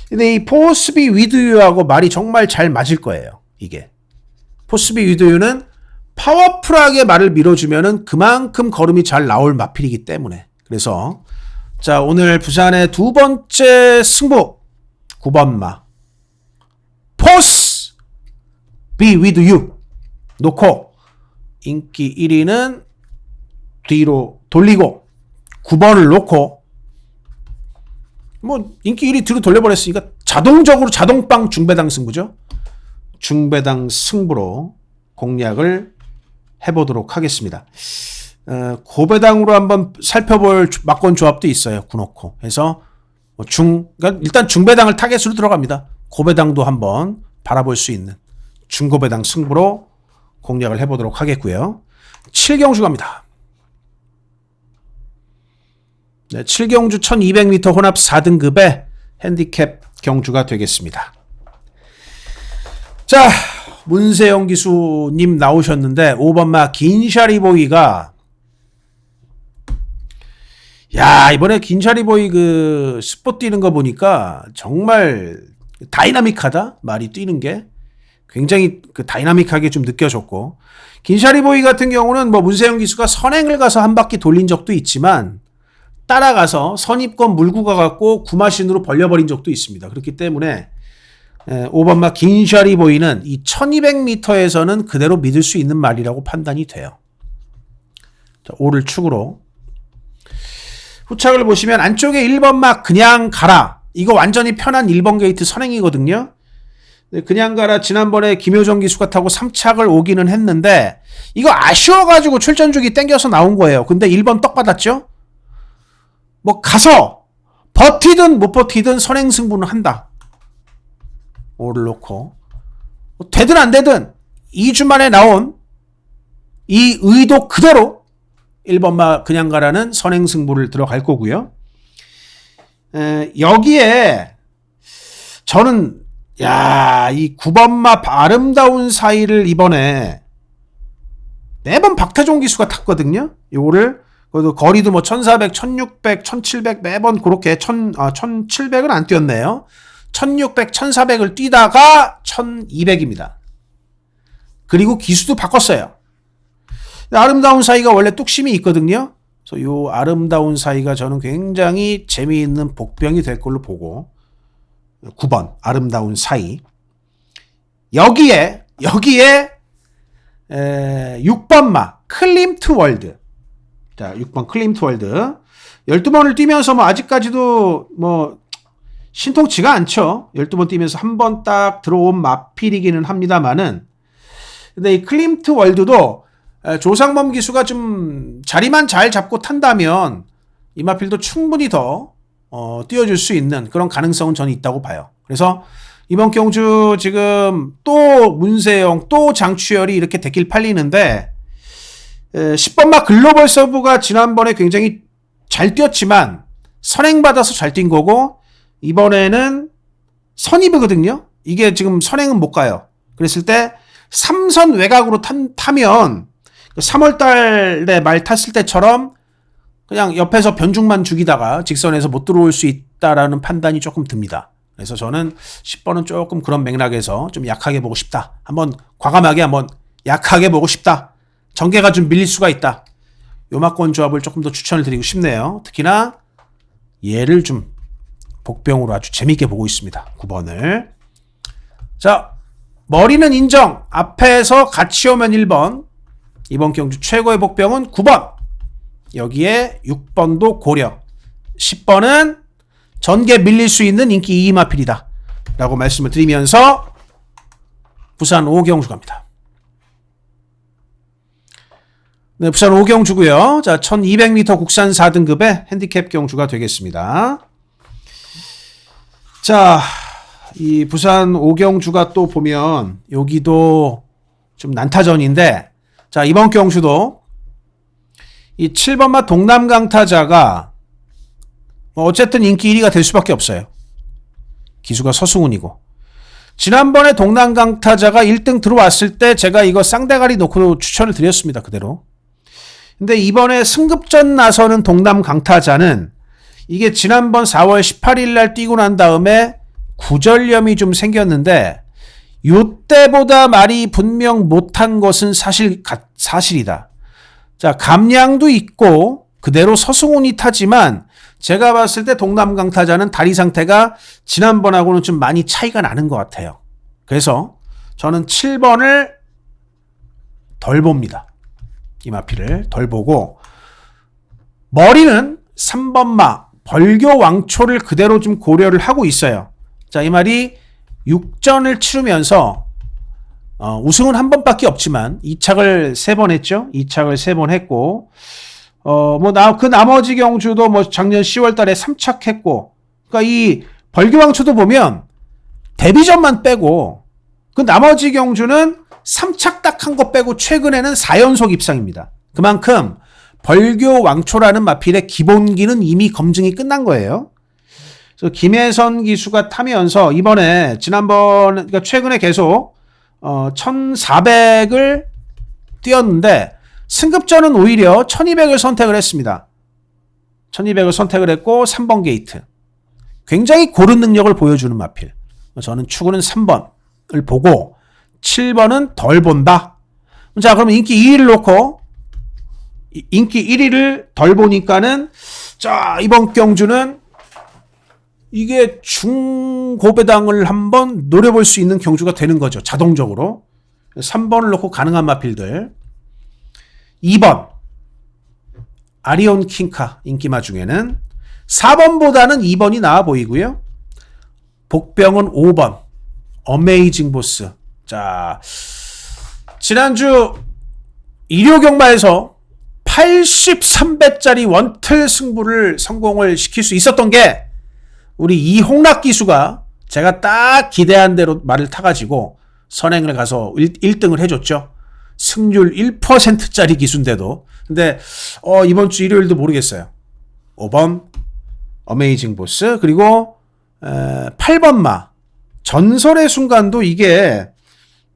근데 이 포스비 위드유하고 말이 정말 잘 맞을 거예요. 이게. 포스비 위드유는 파워풀하게 말을 밀어주면은 그만큼 걸음이 잘 나올 마필이기 때문에. 그래서 자, 오늘 부산의 두 번째 승부 9번마 포스 비 위드 유 놓고 인기 1위는 뒤로 돌리고 9번을 놓고 뭐 인기 1위 뒤로 돌려버렸으니까 자동적으로 자동빵 중배당 승부죠. 중배당 승부로 공략을 해보도록 하겠습니다. 고배당으로 한번 살펴볼 막권 조합도 있어요. 구놓고 해서 그러니까 일단 중배당을 타겟으로 들어갑니다. 고배당도 한번 바라볼 수 있는 중고배당 승부로 공략을 해보도록 하겠고요. 7경주 갑니다. 네, 7경주 1200m 혼합 4등급의 핸디캡 경주가 되겠습니다. 자, 문세영 기수님 나오셨는데 5번마 긴샤리보이가 야, 이번에 긴샤리보이 그 스포 뛰는 거 보니까 정말 다이나믹하다. 말이 뛰는 게 굉장히 그 다이나믹하게 좀 느껴졌고, 긴샤리보이 같은 경우는 뭐 문세영 기수가 선행을 가서 한 바퀴 돌린 적도 있지만 따라가서 선입권 물고 가갖고 구마신으로 벌려버린 적도 있습니다. 그렇기 때문에 5번마 긴샤리보이는 이 1200m에서는 그대로 믿을 수 있는 말이라고 판단이 돼요. 자, 5를 축으로 후착을 보시면 안쪽에 1번마 그냥 가라. 이거 완전히 편한 1번 게이트 선행이거든요. 그냥 가라 지난번에 김효정 기수가 타고 3착을 오기는 했는데 이거 아쉬워가지고 출전주기 땡겨서 나온 거예요. 근데 1번 떡 받았죠. 뭐 가서 버티든 못 버티든 선행 승부는 한다. 5를 놓고 되든 안 되든 2주 만에 나온 이 의도 그대로 1번마 그냥 가라는 선행 승부를 들어갈 거고요. 여기에 저는 이 9번마 아름다운 사이를 이번에 매번 박태종 기수가 탔거든요. 요거를 거리도 뭐 1400, 1600, 1700 매번 그렇게 1700은 안 뛰었네요. 1600, 1400을 뛰다가 1200입니다. 그리고 기수도 바꿨어요. 아름다운 사이가 원래 뚝심이 있거든요. 그래서 요 아름다운 사이가 저는 굉장히 재미있는 복병이 될 걸로 보고 9번 아름다운 사이 여기에 6번마 클림트 월드. 자, 6번 클림트 월드 12번을 뛰면서 뭐 아직까지도 뭐 신통치가 않죠. 12번 뛰면서 한 번 딱 들어온 마필이기는 합니다만은 근데 이 클림트 월드도 조상범 기수가 좀 자리만 잘 잡고 탄다면 이 마필도 충분히 더 띄워줄 수 있는 그런 가능성은 저는 있다고 봐요. 그래서 이번 경주 지금 또 문세영 또 장추열이 이렇게 데킬 팔리는데 10번마 글로벌 서브가 지난번에 굉장히 잘 뛰었지만 선행받아서 잘 뛴 거고 이번에는 선입이거든요. 이게 지금 선행은 못 가요. 그랬을 때 3선 외곽으로 타면 3월달에 말 탔을 때처럼 그냥 옆에서 변죽만 죽이다가 직선에서 못 들어올 수 있다라는 판단이 조금 듭니다. 그래서 저는 10번은 조금 그런 맥락에서 좀 약하게 보고 싶다. 한번 과감하게 한번 약하게 보고 싶다. 전개가 좀 밀릴 수가 있다. 요막권 조합을 조금 더 추천을 드리고 싶네요. 특히나 얘를 좀 복병으로 아주 재밌게 보고 있습니다. 9번을. 자, 머리는 인정. 앞에서 같이 오면 1번. 이번 경주 최고의 복병은 9번. 여기에 6번도 고려. 10번은 전개 밀릴 수 있는 인기 2마필이다. 라고 말씀을 드리면서 부산 5경주 갑니다. 네, 부산 5경주고요. 자, 1200m 국산 4등급의 핸디캡 경주가 되겠습니다. 자, 이 부산 5경주가 또 보면 여기도 좀 난타전인데 자, 이번 경주도 이 7번마 동남강타자가 어쨌든 인기 1위가 될 수밖에 없어요. 기수가 서승훈이고 지난번에 동남강타자가 1등 들어왔을 때 제가 이거 쌍대가리 놓고 추천을 드렸습니다. 그대로. 근데 이번에 승급전 나서는 동남강타자는 이게 지난번 4월 18일 날 뛰고 난 다음에 구절염이 좀 생겼는데 요때보다 말이 분명 못한 것은 사실이다. 자, 감량도 있고 그대로 서승훈이 타지만 제가 봤을 때 동남강타자는 다리 상태가 지난번하고는 좀 많이 차이가 나는 것 같아요. 그래서 저는 7번을 덜 봅니다. 이마피를 덜 보고 머리는 3번마 벌교 왕초를 그대로 좀 고려를 하고 있어요. 자, 이 말이 6전을 치르면서 우승은 한 번밖에 없지만 2착을 3번 했죠. 2착을 3번 했고 그 나머지 경주도 뭐 작년 10월 달에 3착 했고, 그러니까 이 벌교왕초도 보면 데뷔전만 빼고 그 나머지 경주는 3착 딱 한 거 빼고 최근에는 4연속 입상입니다. 그만큼 벌교왕초라는 마필의 기본기는 이미 검증이 끝난 거예요. 그래서 김혜선 기수가 타면서 이번에 그러니까 최근에 계속 1400을 뛰었는데 승급전은 오히려 1200을 선택을 했습니다. 1200을 선택을 했고 3번 게이트. 굉장히 고른 능력을 보여주는 마필. 저는 추구는 3번을 보고 7번은 덜 본다. 자, 그러면 인기 2위를 놓고 인기 1위를 덜 보니까는 자, 이번 경주는 이게 중고배당을 한번 노려볼 수 있는 경주가 되는 거죠. 자동적으로. 3번을 놓고 가능한 마필들. 2번 아리온 킹카 인기마 중에는 4번보다는 2번이 나아 보이고요. 복병은 5번 어메이징 보스. 자, 지난주 일요경마에서 83배짜리 원틀 승부를 성공을 시킬 수 있었던 게 우리 이홍락 기수가 제가 딱 기대한 대로 말을 타가지고 선행을 가서 1등을 해줬죠. 승률 1%짜리 기수인데도. 근데 이번 주 일요일도 모르겠어요. 5번 어메이징 보스 그리고 8번마 전설의 순간도 이게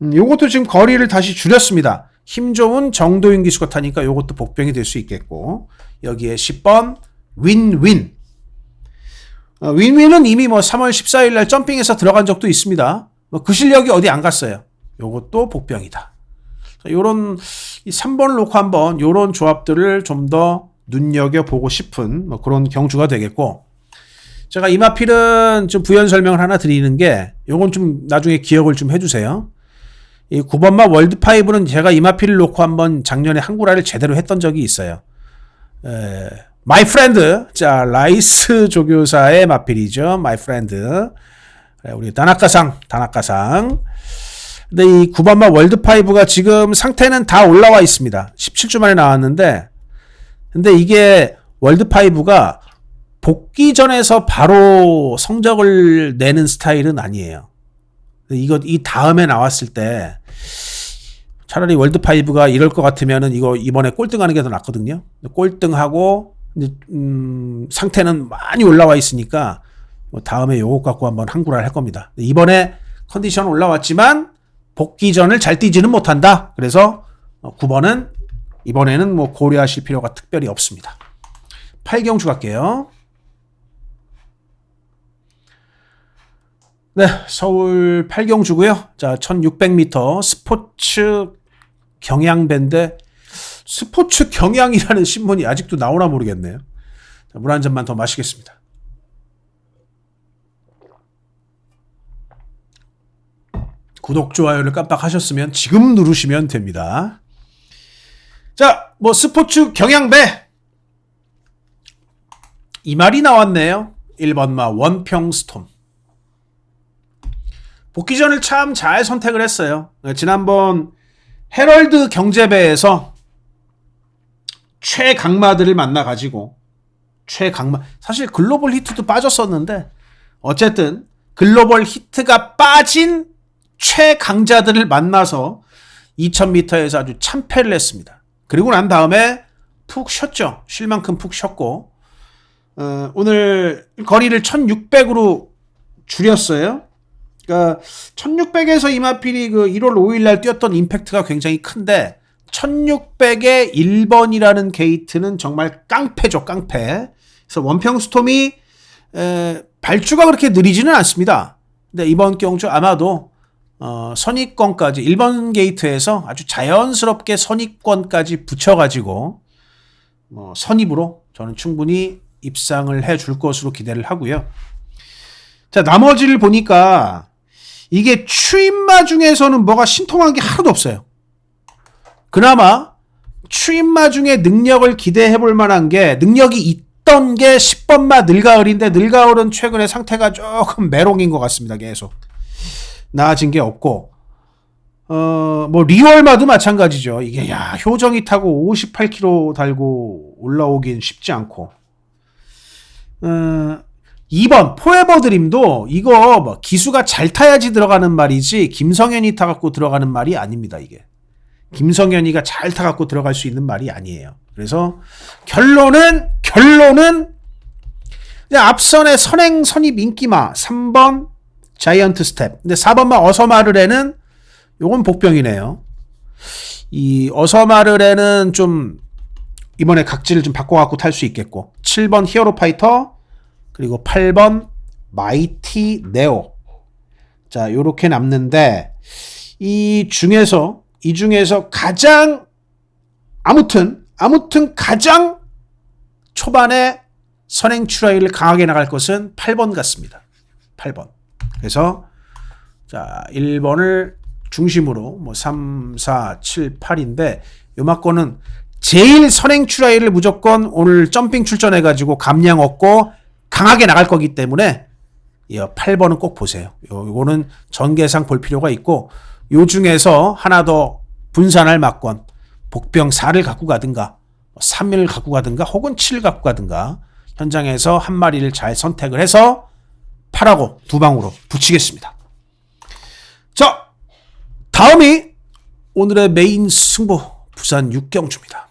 요것도 지금 거리를 다시 줄였습니다. 힘 좋은 정도윤 기수가 타니까 요것도 복병이 될 수 있겠고, 여기에 10번 윈윈. 윈윈은 이미 뭐 3월 14일 날 점핑해서 들어간 적도 있습니다. 그 실력이 어디 안 갔어요. 요것도 복병이다. 요런 3번을 놓고 한번 요런 조합들을 좀 더 눈여겨보고 싶은 뭐 그런 경주가 되겠고, 제가 이마필은 좀 부연 설명을 하나 드리는 게 요건 좀 나중에 기억을 좀 해주세요. 이 9번마 월드5는 제가 이마필을 놓고 한번 작년에 한구라를 제대로 했던 적이 있어요. 마이 프렌드. 자, 라이스 조교사의 마필이죠. 마이 프렌드. 우리 다나카상. 근데 이 9번마 월드5가 지금 상태는 다 올라와 있습니다. 17주 만에 나왔는데, 근데 이게 월드5가 복귀전에서 바로 성적을 내는 스타일은 아니에요. 이 다음에 나왔을 때 차라리 월드5가 이럴 것 같으면은 이거 이번에 꼴등하는 게 더 낫거든요. 꼴등하고 상태는 많이 올라와 있으니까 다음에 요것 갖고 한번 한구라를 할 겁니다. 이번에 컨디션 올라왔지만 복귀전을 잘 뛰지는 못한다. 그래서 9번은 이번에는 뭐 고려하실 필요가 특별히 없습니다. 8경주 갈게요. 네, 서울 8경주고요. 자, 1600m 스포츠 경향배인데 스포츠 경향이라는 신문이 아직도 나오나 모르겠네요. 물 한 잔만 더 마시겠습니다. 구독, 좋아요를 깜빡하셨으면 지금 누르시면 됩니다. 자, 뭐 스포츠 경향배 이 말이 나왔네요. 1번마 원평스톰. 복귀전을 참 잘 선택을 했어요. 지난번 헤럴드 경제배에서 최강마들을 만나가지고 사실 글로벌 히트도 빠졌었는데 어쨌든 글로벌 히트가 빠진 최강자들을 만나서 2000m에서 아주 참패를 했습니다. 그리고 난 다음에 푹 쉬었죠. 쉴 만큼 푹 쉬었고 오늘 거리를 1600으로 줄였어요. 그러니까 1600에서 이 마필이 그 1월 5일 날 뛰었던 임팩트가 굉장히 큰데 1600에 1번이라는 게이트는 정말 깡패죠, 깡패. 그래서 원평 스톰이 발주가 그렇게 느리지는 않습니다. 근데 이번 경주 아마도 선입권까지 1번 게이트에서 아주 자연스럽게 선입권까지 붙여가지고 선입으로 저는 충분히 입상을 해줄 것으로 기대를 하고요. 자, 나머지를 보니까 이게 추임마 중에서는 뭐가 신통한 게 하나도 없어요. 그나마 추임마 중에 능력을 기대해 볼 만한 게 능력이 있던 게 10번마 늘가을인데 늘가을은 최근에 상태가 조금 메롱인 것 같습니다. 계속 나아진 게 없고 뭐 리월마도 마찬가지죠. 이게 효정이 타고 58km 달고 올라오긴 쉽지 않고 2번 포에버 드림도 이거 뭐 기수가 잘 타야지 들어가는 말이지 김성현이 타갖고 들어가는 말이 아닙니다. 이게 김성현이가 잘 타갖고 들어갈 수 있는 말이 아니에요. 그래서 결론은 앞선의 선행 선입 인기마 3번 자이언트 스텝. 근데 4번마 어서마르레는 요건 복병이네요. 이 어서마르레는 좀 이번에 각질을 좀 바꿔갖고 탈 수 있겠고 7번 히어로 파이터 그리고 8번 마이티 네오. 자, 요렇게 남는데 이 중에서 가장 아무튼 가장 초반에 선행 추라이를 강하게 나갈 것은 8번 같습니다. 8번. 그래서 자, 1번을 중심으로 뭐 3, 4, 7, 8인데 요 막고는 제일 선행 추라이를 무조건 오늘 점핑 출전해가지고 감량 얻고 강하게 나갈 거기 때문에 8번은 꼭 보세요. 요거는 전개상 볼 필요가 있고 요 중에서 하나 더 분산할 막권 복병 4를 갖고 가든가 3을 갖고 가든가 혹은 7을 갖고 가든가 현장에서 한 마리를 잘 선택을 해서 8하고 2방으로 붙이겠습니다. 자, 다음이 오늘의 메인 승부 부산 6경주입니다.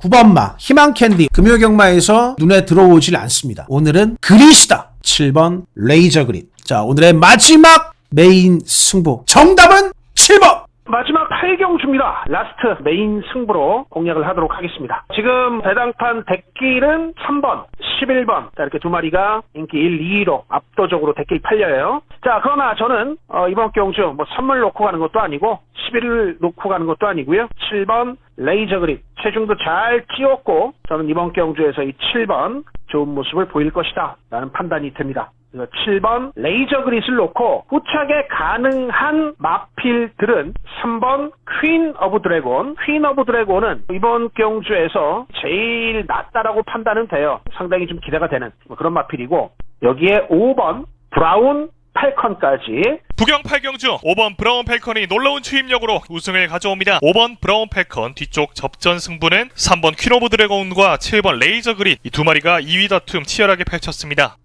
9번마 희망캔디 금요경마에서 눈에 들어오질 않습니다. 오늘은 그릿이다. 7번 레이저 그릿. 자, 오늘의 마지막 메인 승부 정답은 7번. 마지막 8경주입니다. 라스트 메인 승부로 공략을 하도록 하겠습니다. 지금 배당판 대길은 3번, 11번 자, 이렇게 두 마리가 인기 1, 2위로 압도적으로 대길 팔려요. 자, 그러나 저는 이번 경주 뭐 선물 놓고 가는 것도 아니고 11을 놓고 가는 것도 아니고요. 7번 레이저 그립 체중도 잘 찌웠고 저는 이번 경주에서 이 7번 좋은 모습을 보일 것이다 라는 판단이 됩니다. 7번 레이저 그릿을 놓고 후착에 가능한 마필들은 3번 퀸 오브 드래곤. 퀸 오브 드래곤은 이번 경주에서 제일 낫다라고 판단은 돼요. 상당히 좀 기대가 되는 그런 마필이고 여기에 5번 브라운 펠컨까지. 부경 8경주 5번 브라운 펠컨이 놀라운 추임력으로 우승을 가져옵니다. 5번 브라운 펠컨 뒤쪽 접전 승부는 3번 퀸 오브 드래곤과 7번 레이저 그릿 이 두 마리가 2위 다툼 치열하게 펼쳤습니다.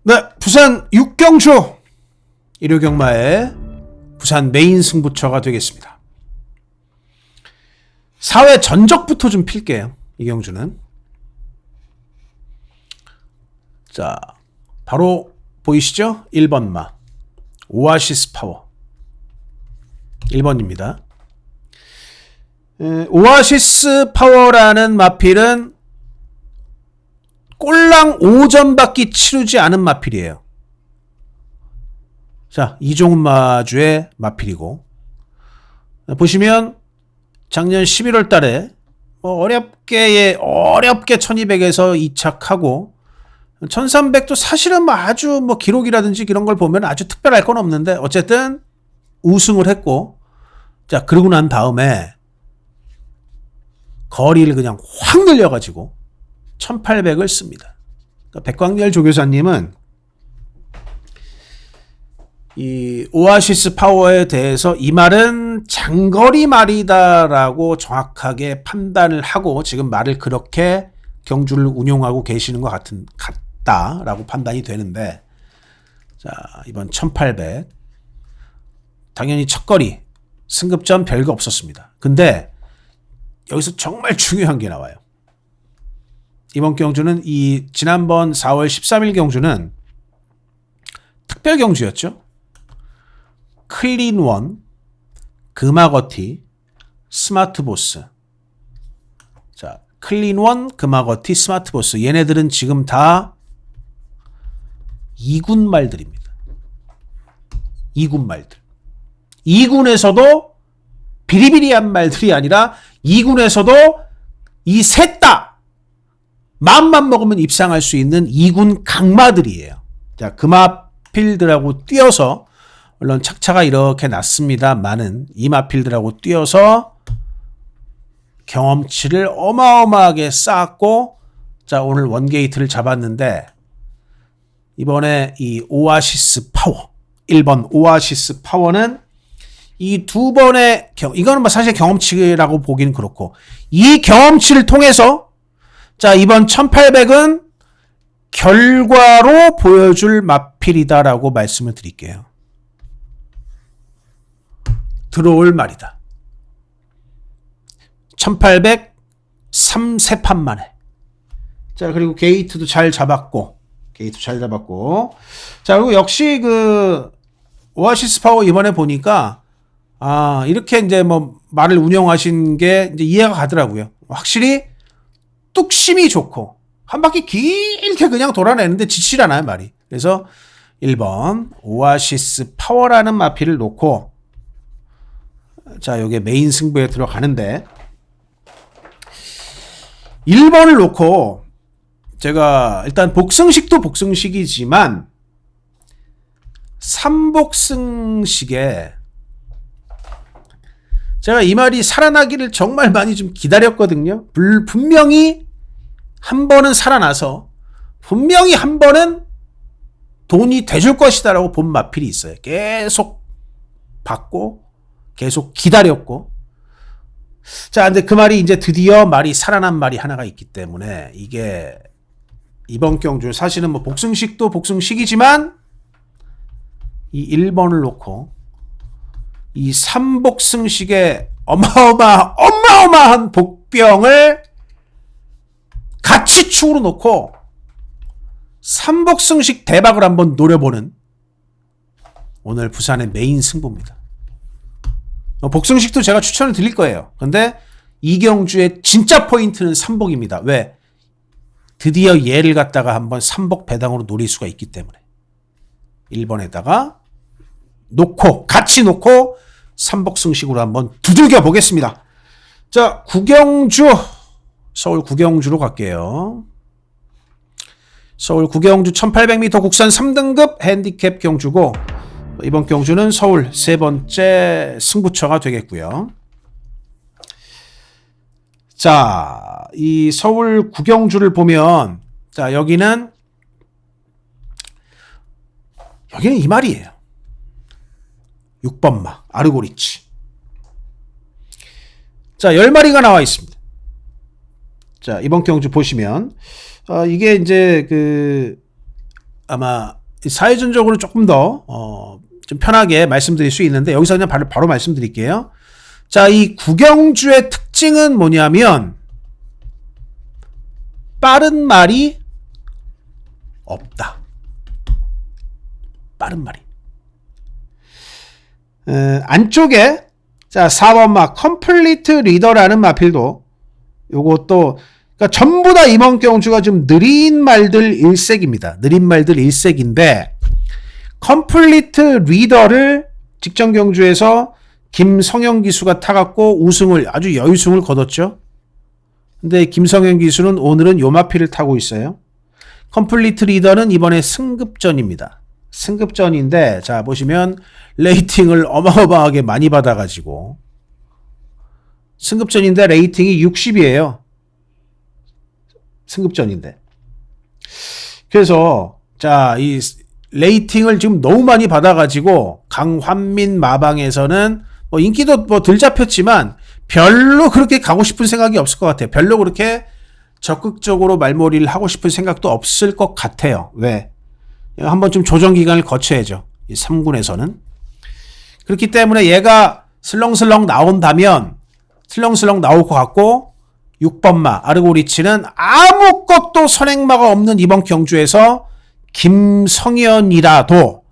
네, 부산 6경주 일요경마의 부산 메인 승부처가 되겠습니다. 4회 전적부터 좀 필게요. 이 경주는. 자, 바로 보이시죠? 1번마 오아시스 파워 1번입니다. 오아시스 파워라는 마필은 꼴랑 5전밖에 치르지 않은 마필이에요. 자, 이종마주의 마필이고 보시면 작년 11월 달에 어렵게 1200에서 2착하고 1300도 사실은 아주 기록이라든지 이런 걸 보면 아주 특별할 건 없는데 어쨌든 우승을 했고 자, 그러고 난 다음에 거리를 그냥 확 늘려가지고 1800을 씁니다. 그러니까 백광열 조교사님은 이 오아시스 파워에 대해서 이 말은 장거리 말이다라고 정확하게 판단을 하고 지금 말을 그렇게 경주를 운용하고 계시는 것 같다라고 판단이 되는데 자, 이번 1800 당연히 첫거리 승급전 별거 없었습니다. 근데 여기서 정말 중요한 게 나와요. 이번 경주는 이 지난번 4월 13일 경주는 특별 경주였죠. 클린원, 금화거티, 스마트보스. 자, 클린원, 금화거티, 스마트보스. 얘네들은 지금 다 2군 말들입니다. 2군 말들. 2군에서도 비리비리한 말들이 아니라 2군에서도 이 셋 다 마음만 먹으면 입상할 수 있는 2군 강마들이에요. 자, 금화필드라고 뛰어서 물론 착차가 이렇게 났습니다만은 이마필드라고 뛰어서 경험치를 어마어마하게 쌓았고, 자, 오늘 원게이트를 잡았는데 이번에 이 오아시스 파워, 1번 오아시스 파워는 이 두 번의 이거는 뭐 사실 경험치라고 보기는 그렇고, 이 경험치를 통해서 자, 이번 1800은 결과로 보여줄 마필이다라고 말씀을 드릴게요. 들어올 말이다. 1800 3세판 만에. 자, 그리고 게이트도 잘 잡았고. 자, 그리고 역시 그 오아시스 파워 이번에 보니까 이렇게 이제 뭐 말을 운영하신 게 이제 이해가 가더라고요. 확실히 뚝심이 좋고 한 바퀴 길게 그냥 돌아내는데 지치질 않아요, 말이. 그래서 1번 오아시스 파워라는 마필을 놓고, 자, 요게 메인 승부에 들어가는데 1번을 놓고 제가 일단 복승식도 복승식이지만 3복승식에 제가 이 말이 살아나기를 정말 많이 좀 기다렸거든요. 분명히 한 번은 살아나서 분명히 한 번은 돈이 돼줄 것이다라고 본 마필이 있어요. 계속 받고 계속 기다렸고. 자, 근데 그 말이 이제 드디어 말이 살아난 말이 하나가 있기 때문에 이게 이번 경주 사실은 뭐 복승식도 복승식이지만 이 1번을 놓고 이 3복승식의 어마어마한 복병을 같이 축으로 놓고 3복승식 대박을 한번 노려보는 오늘 부산의 메인 승부입니다. 복승식도 제가 추천을 드릴 거예요. 근데 이 경주의 진짜 포인트는 3복입니다. 왜? 드디어 얘를 갖다가 한번 3복 배당으로 노릴 수가 있기 때문에 1번에다가 같이 놓고 3복승식으로 한번 두들겨 보겠습니다. 자, 구경주, 서울 구경주로 갈게요. 서울 구경주 1800m 국산 3등급 핸디캡 경주고, 이번 경주는 서울 세 번째 승부처가 되겠고요. 자, 이 서울 구경주를 보면, 자, 여기는 이 말이에요. 6번마 아르고리치. 자, 10마리가 나와 있습니다. 자, 이번 경주 보시면 이게 이제 아마 사회전적으로 조금 더 좀 편하게 말씀드릴 수 있는데 여기서 그냥 바로 말씀드릴게요. 자, 이 구경주의 특징은 뭐냐면 빠른 말이 없다. 빠른 말이. 안쪽에 자, 4번마 컴플리트 리더라는 마필도 요것도 그러니까 전부 다 이번 경주가 좀 느린 말들 일색입니다. 느린 말들 일색인데 컴플리트 리더를 직전 경주에서 김성현 기수가 타갖고 아주 여유승을 거뒀죠. 근데 김성현 기수는 오늘은 요 마필을 타고 있어요. 컴플리트 리더는 이번에 승급전입니다. 승급전인데 자, 보시면 레이팅을 어마어마하게 많이 받아가지고 승급전인데 레이팅이 60이에요. 승급전인데. 그래서 자, 이 레이팅을 지금 너무 많이 받아가지고 강환민 마방에서는 뭐 인기도 뭐 덜 잡혔지만 별로 그렇게 가고 싶은 생각이 없을 것 같아요. 별로 그렇게 적극적으로 말몰이를 하고 싶은 생각도 없을 것 같아요. 왜? 한번 좀 조정 기간을 거쳐야죠. 이 3군에서는. 그렇기 때문에 얘가 슬렁슬렁 나온다면 슬렁슬렁 나올 것 같고 6번마 아르고리치는 아무것도 선행마가 없는 이번 경주에서 김성현이라도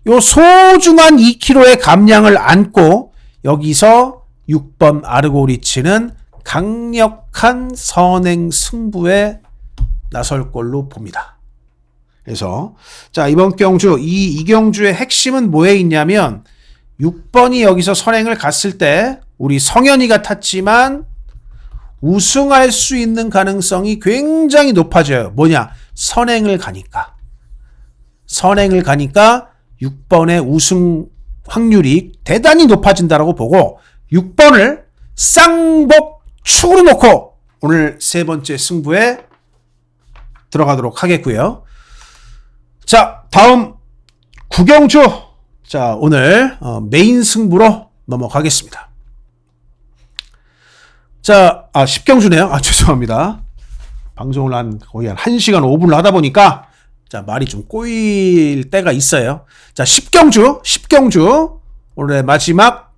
요 소중한 2kg의 감량을 안고 여기서 6번 아르고리치는 강력한 선행 승부에 나설 걸로 봅니다. 그래서 자, 이번 경주 이 경주의 핵심은 뭐에 있냐면 6번이 여기서 선행을 갔을 때 우리 성현이가 탔지만 우승할 수 있는 가능성이 굉장히 높아져요. 뭐냐? 선행을 가니까. 선행을 가니까 6번의 우승 확률이 대단히 높아진다라고 보고 6번을 쌍복 축으로 놓고 오늘 세 번째 승부에 들어가도록 하겠고요. 자, 다음 구경주. 자, 오늘 메인 승부로 넘어가겠습니다. 자, 10경주네요. 죄송합니다. 방송을 거의 한 1시간 5분을 하다 보니까 자, 말이 좀 꼬일 때가 있어요. 자, 10경주 오늘의 마지막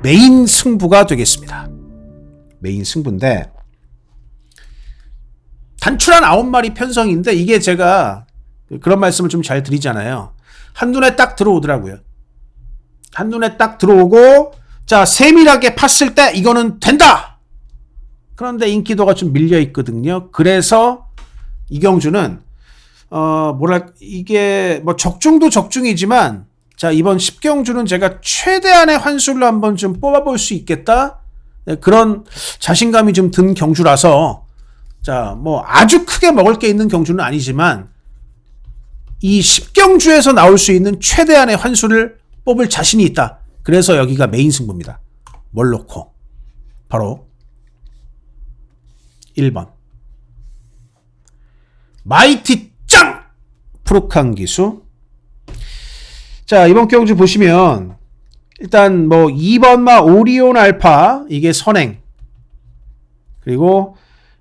메인 승부가 되겠습니다. 메인 승부인데 단출한 9마리 편성인데 이게 제가 그런 말씀을 좀 잘 드리잖아요. 한눈에 딱 들어오더라고요. 한눈에 딱 들어오고 자, 세밀하게 팠을 때 이거는 된다. 그런데 인기도가 좀 밀려 있거든요. 그래서 이경주는 이게 뭐 적중도 적중이지만 자, 이번 10경주는 제가 최대한의 환술로 한번 좀 뽑아볼 수 있겠다. 네, 그런 자신감이 좀 든 경주라서 자, 뭐 아주 크게 먹을 게 있는 경주는 아니지만 이 10경주에서 나올 수 있는 최대한의 환술을 뽑을 자신이 있다. 그래서 여기가 메인 승부입니다. 뭘 놓고? 바로 1번 마이티 짱! 푸르칸 기수. 자, 이번 경주 보시면 일단 뭐 2번마 오리온 알파 이게 선행, 그리고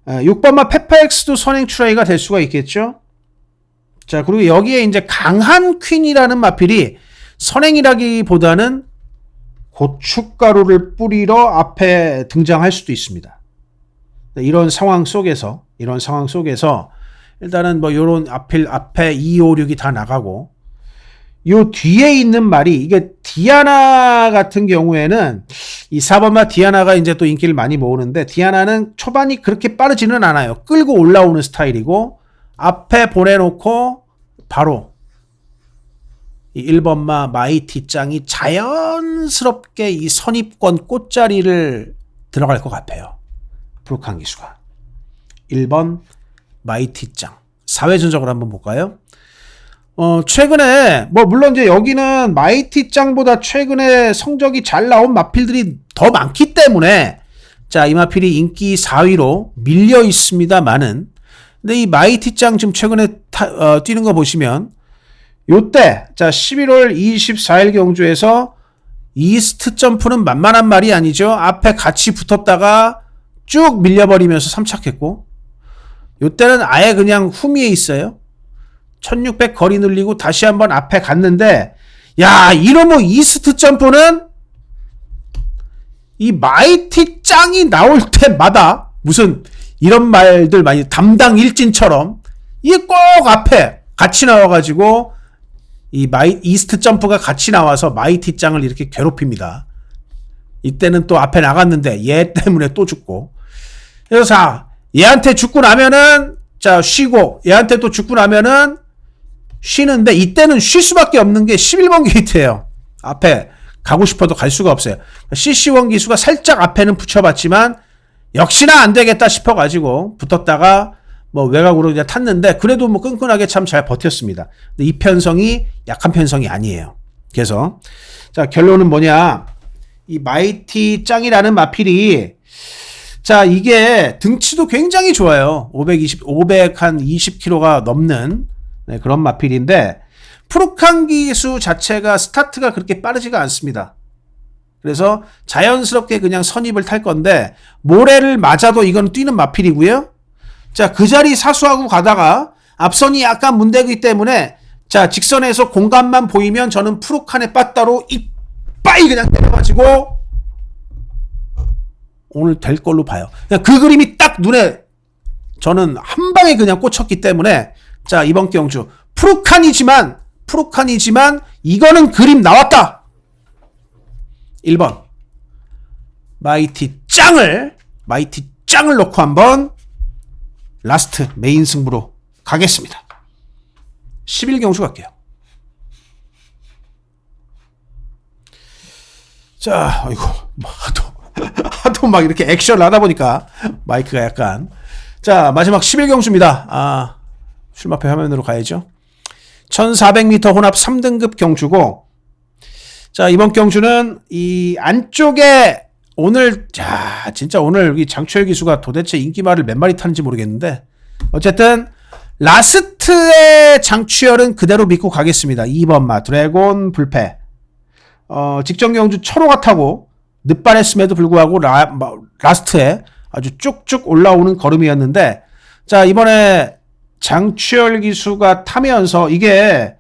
6번마 페파엑스도 선행 트라이가 될 수가 있겠죠. 자, 그리고 여기에 이제 강한 퀸이라는 마필이 선행이라기보다는 고춧가루를 뿌리러 앞에 등장할 수도 있습니다. 이런 상황 속에서 일단은 뭐 요런 앞에 2, 5, 6이 다 나가고 요 뒤에 있는 말이 이게 디아나 같은 경우에는 이 4번마 디아나가 이제 또 인기를 많이 모으는데 디아나는 초반이 그렇게 빠르지는 않아요. 끌고 올라오는 스타일이고 앞에 보내놓고 바로 이 1번마 마이티 짱이 자연스럽게 이 선입권 꽃자리를 들어갈 것 같아요. 푸르칸 기수가 1번 마이티 짱 4회 전적으로 한번 볼까요? 최근에 뭐 물론 이제 여기는 마이티 짱보다 최근에 성적이 잘 나온 마필들이 더 많기 때문에 자, 이 마필이 인기 4위로 밀려 있습니다만은 근데 이 마이티 짱 지금 최근에 뛰는 거 보시면 요때 자 11월 24일 경주에서 이스트 점프는 만만한 말이 아니죠. 앞에 같이 붙었다가 쭉 밀려버리면서 3착했고 요때는 아예 그냥 후미에 있어요. 1600 거리 늘리고 다시 한번 앞에 갔는데 야, 이러면 이스트 점프는 이 마이티 짱이 나올 때마다 무슨 이런 말들 많이 담당 일진처럼 이게 꼭 앞에 같이 나와가지고 이 이스트 점프가 같이 나와서 마이티 짱을 이렇게 괴롭힙니다. 이때는 또 앞에 나갔는데 얘 때문에 또 죽고 그래서 자, 얘한테 죽고 나면은 자 쉬고 얘한테 또 죽고 나면은 쉬는데 이때는 쉴 수밖에 없는 게 11번 게이트예요. 앞에 가고 싶어도 갈 수가 없어요. CC1 기수가 살짝 앞에는 붙여봤지만 역시나 안 되겠다 싶어가지고 붙었다가 뭐 외곽으로 그냥 탔는데 그래도 뭐 끈끈하게 참 잘 버텼습니다. 근데 이 편성이 약한 편성이 아니에요. 그래서 자, 결론은 뭐냐? 이 마이티 짱이라는 마필이 자, 이게 등치도 굉장히 좋아요. 520kg가 넘는 네, 그런 마필인데 푸르칸 기수 자체가 스타트가 그렇게 빠르지가 않습니다. 그래서 자연스럽게 그냥 선입을 탈 건데 모래를 맞아도 이건 뛰는 마필이고요. 자, 그 자리 사수하고 가다가 앞선이 약간 문대기 때문에 자, 직선에서 공간만 보이면 저는 푸르칸의 빠따로 이빠이 그냥 때려가지고 오늘 될 걸로 봐요. 그냥 그 그림이 딱 눈에 저는 한 방에 그냥 꽂혔기 때문에 자, 이번 경주 푸르칸이지만 이거는 그림 나왔다. 1번 마이티 짱을 놓고 한번 라스트 메인 승부로 가겠습니다. 11경주 갈게요. 자, 아이고, 하도 막 이렇게 액션을 하다 보니까 마이크가 약간. 자, 마지막 11경주입니다. 출마표 화면으로 가야죠. 1400m 혼합 3등급 경주고, 자, 이번 경주는 이 안쪽에 오늘, 자, 진짜 오늘 이 장추열 기수가 도대체 인기말을 몇 마리 타는지 모르겠는데, 어쨌든, 라스트의 장추열은 그대로 믿고 가겠습니다. 2번 마, 드래곤 불패. 직전 경주 철호가 타고, 늦발했음에도 불구하고 라스트에 아주 쭉쭉 올라오는 걸음이었는데, 자, 이번에 장추열 기수가 타면서 이게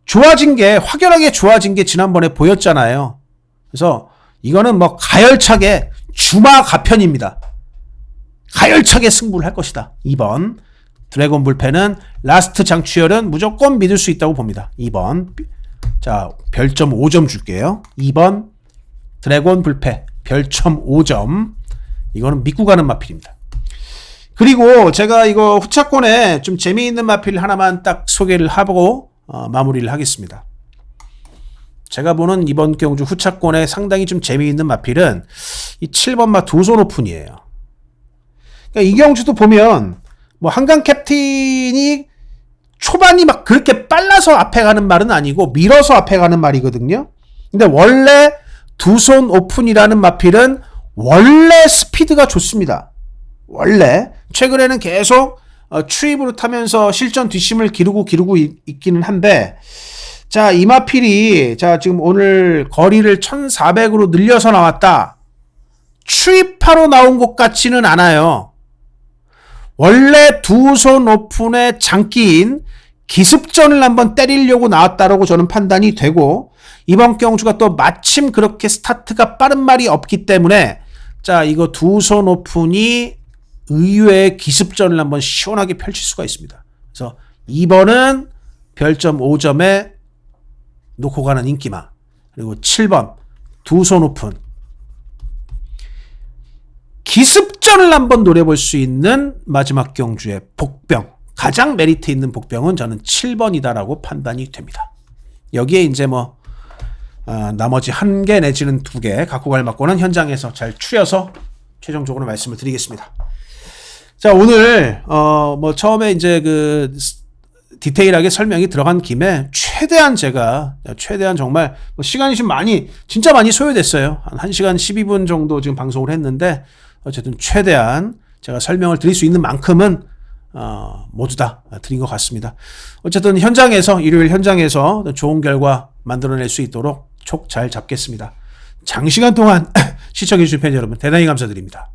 확연하게 좋아진 게 지난번에 보였잖아요. 그래서 이거는 뭐 가열차게 주마가편입니다. 가열차게 승부를 할 것이다. 2번 드래곤 불패는 라스트 장추열은 무조건 믿을 수 있다고 봅니다. 2번 자 별점 5점 줄게요. 2번 드래곤 불패 별점 5점. 이거는 믿고 가는 마필입니다. 그리고 제가 이거 후차권에 좀 재미있는 마필 하나만 딱 소개를 하고 마무리를 하겠습니다. 제가 보는 이번 경주 후차권에 상당히 좀 재미있는 마필은 이 7번 마 두손 오픈이에요. 그러니까 이 경주도 보면 뭐 한강 캡틴이 초반이 막 그렇게 빨라서 앞에 가는 말은 아니고 밀어서 앞에 가는 말이거든요. 근데 원래 두손 오픈이라는 마필은 원래 스피드가 좋습니다. 원래 최근에는 계속 추입으로 타면서 실전 뒷심을 기르고 있기는 한데, 자, 이 마필이 자 지금 오늘 거리를 1400으로 늘려서 나왔다. 추입하러 나온 것 같지는 않아요. 원래 두손 오픈의 장기인 기습전을 한번 때리려고 나왔다라고 저는 판단이 되고, 이번 경주가 또 마침 그렇게 스타트가 빠른 말이 없기 때문에 자 이거 두손 오픈이 의외의 기습전을 한번 시원하게 펼칠 수가 있습니다. 그래서 2번은 별점 5점에 놓고 가는 인기마, 그리고 7번 두손 오픈 기습전을 한번 노려볼 수 있는 마지막 경주의 복병, 가장 메리트 있는 복병은 저는 7번이다라고 판단이 됩니다. 여기에 이제 뭐 나머지 1개 내지는 2개 갖고 갈 막고는 현장에서 잘 추려서 최종적으로 말씀을 드리겠습니다. 자, 오늘 뭐 처음에 이제 그 디테일하게 설명이 들어간 김에 최대한 정말 뭐 시간이 좀 진짜 많이 소요됐어요. 한 1시간 12분 정도 지금 방송을 했는데, 어쨌든 최대한 제가 설명을 드릴 수 있는 만큼은 모두 다 드린 것 같습니다. 어쨌든 일요일 현장에서 좋은 결과 만들어낼 수 있도록 촉 잘 잡겠습니다. 장시간 동안 시청해주신 팬 여러분 대단히 감사드립니다.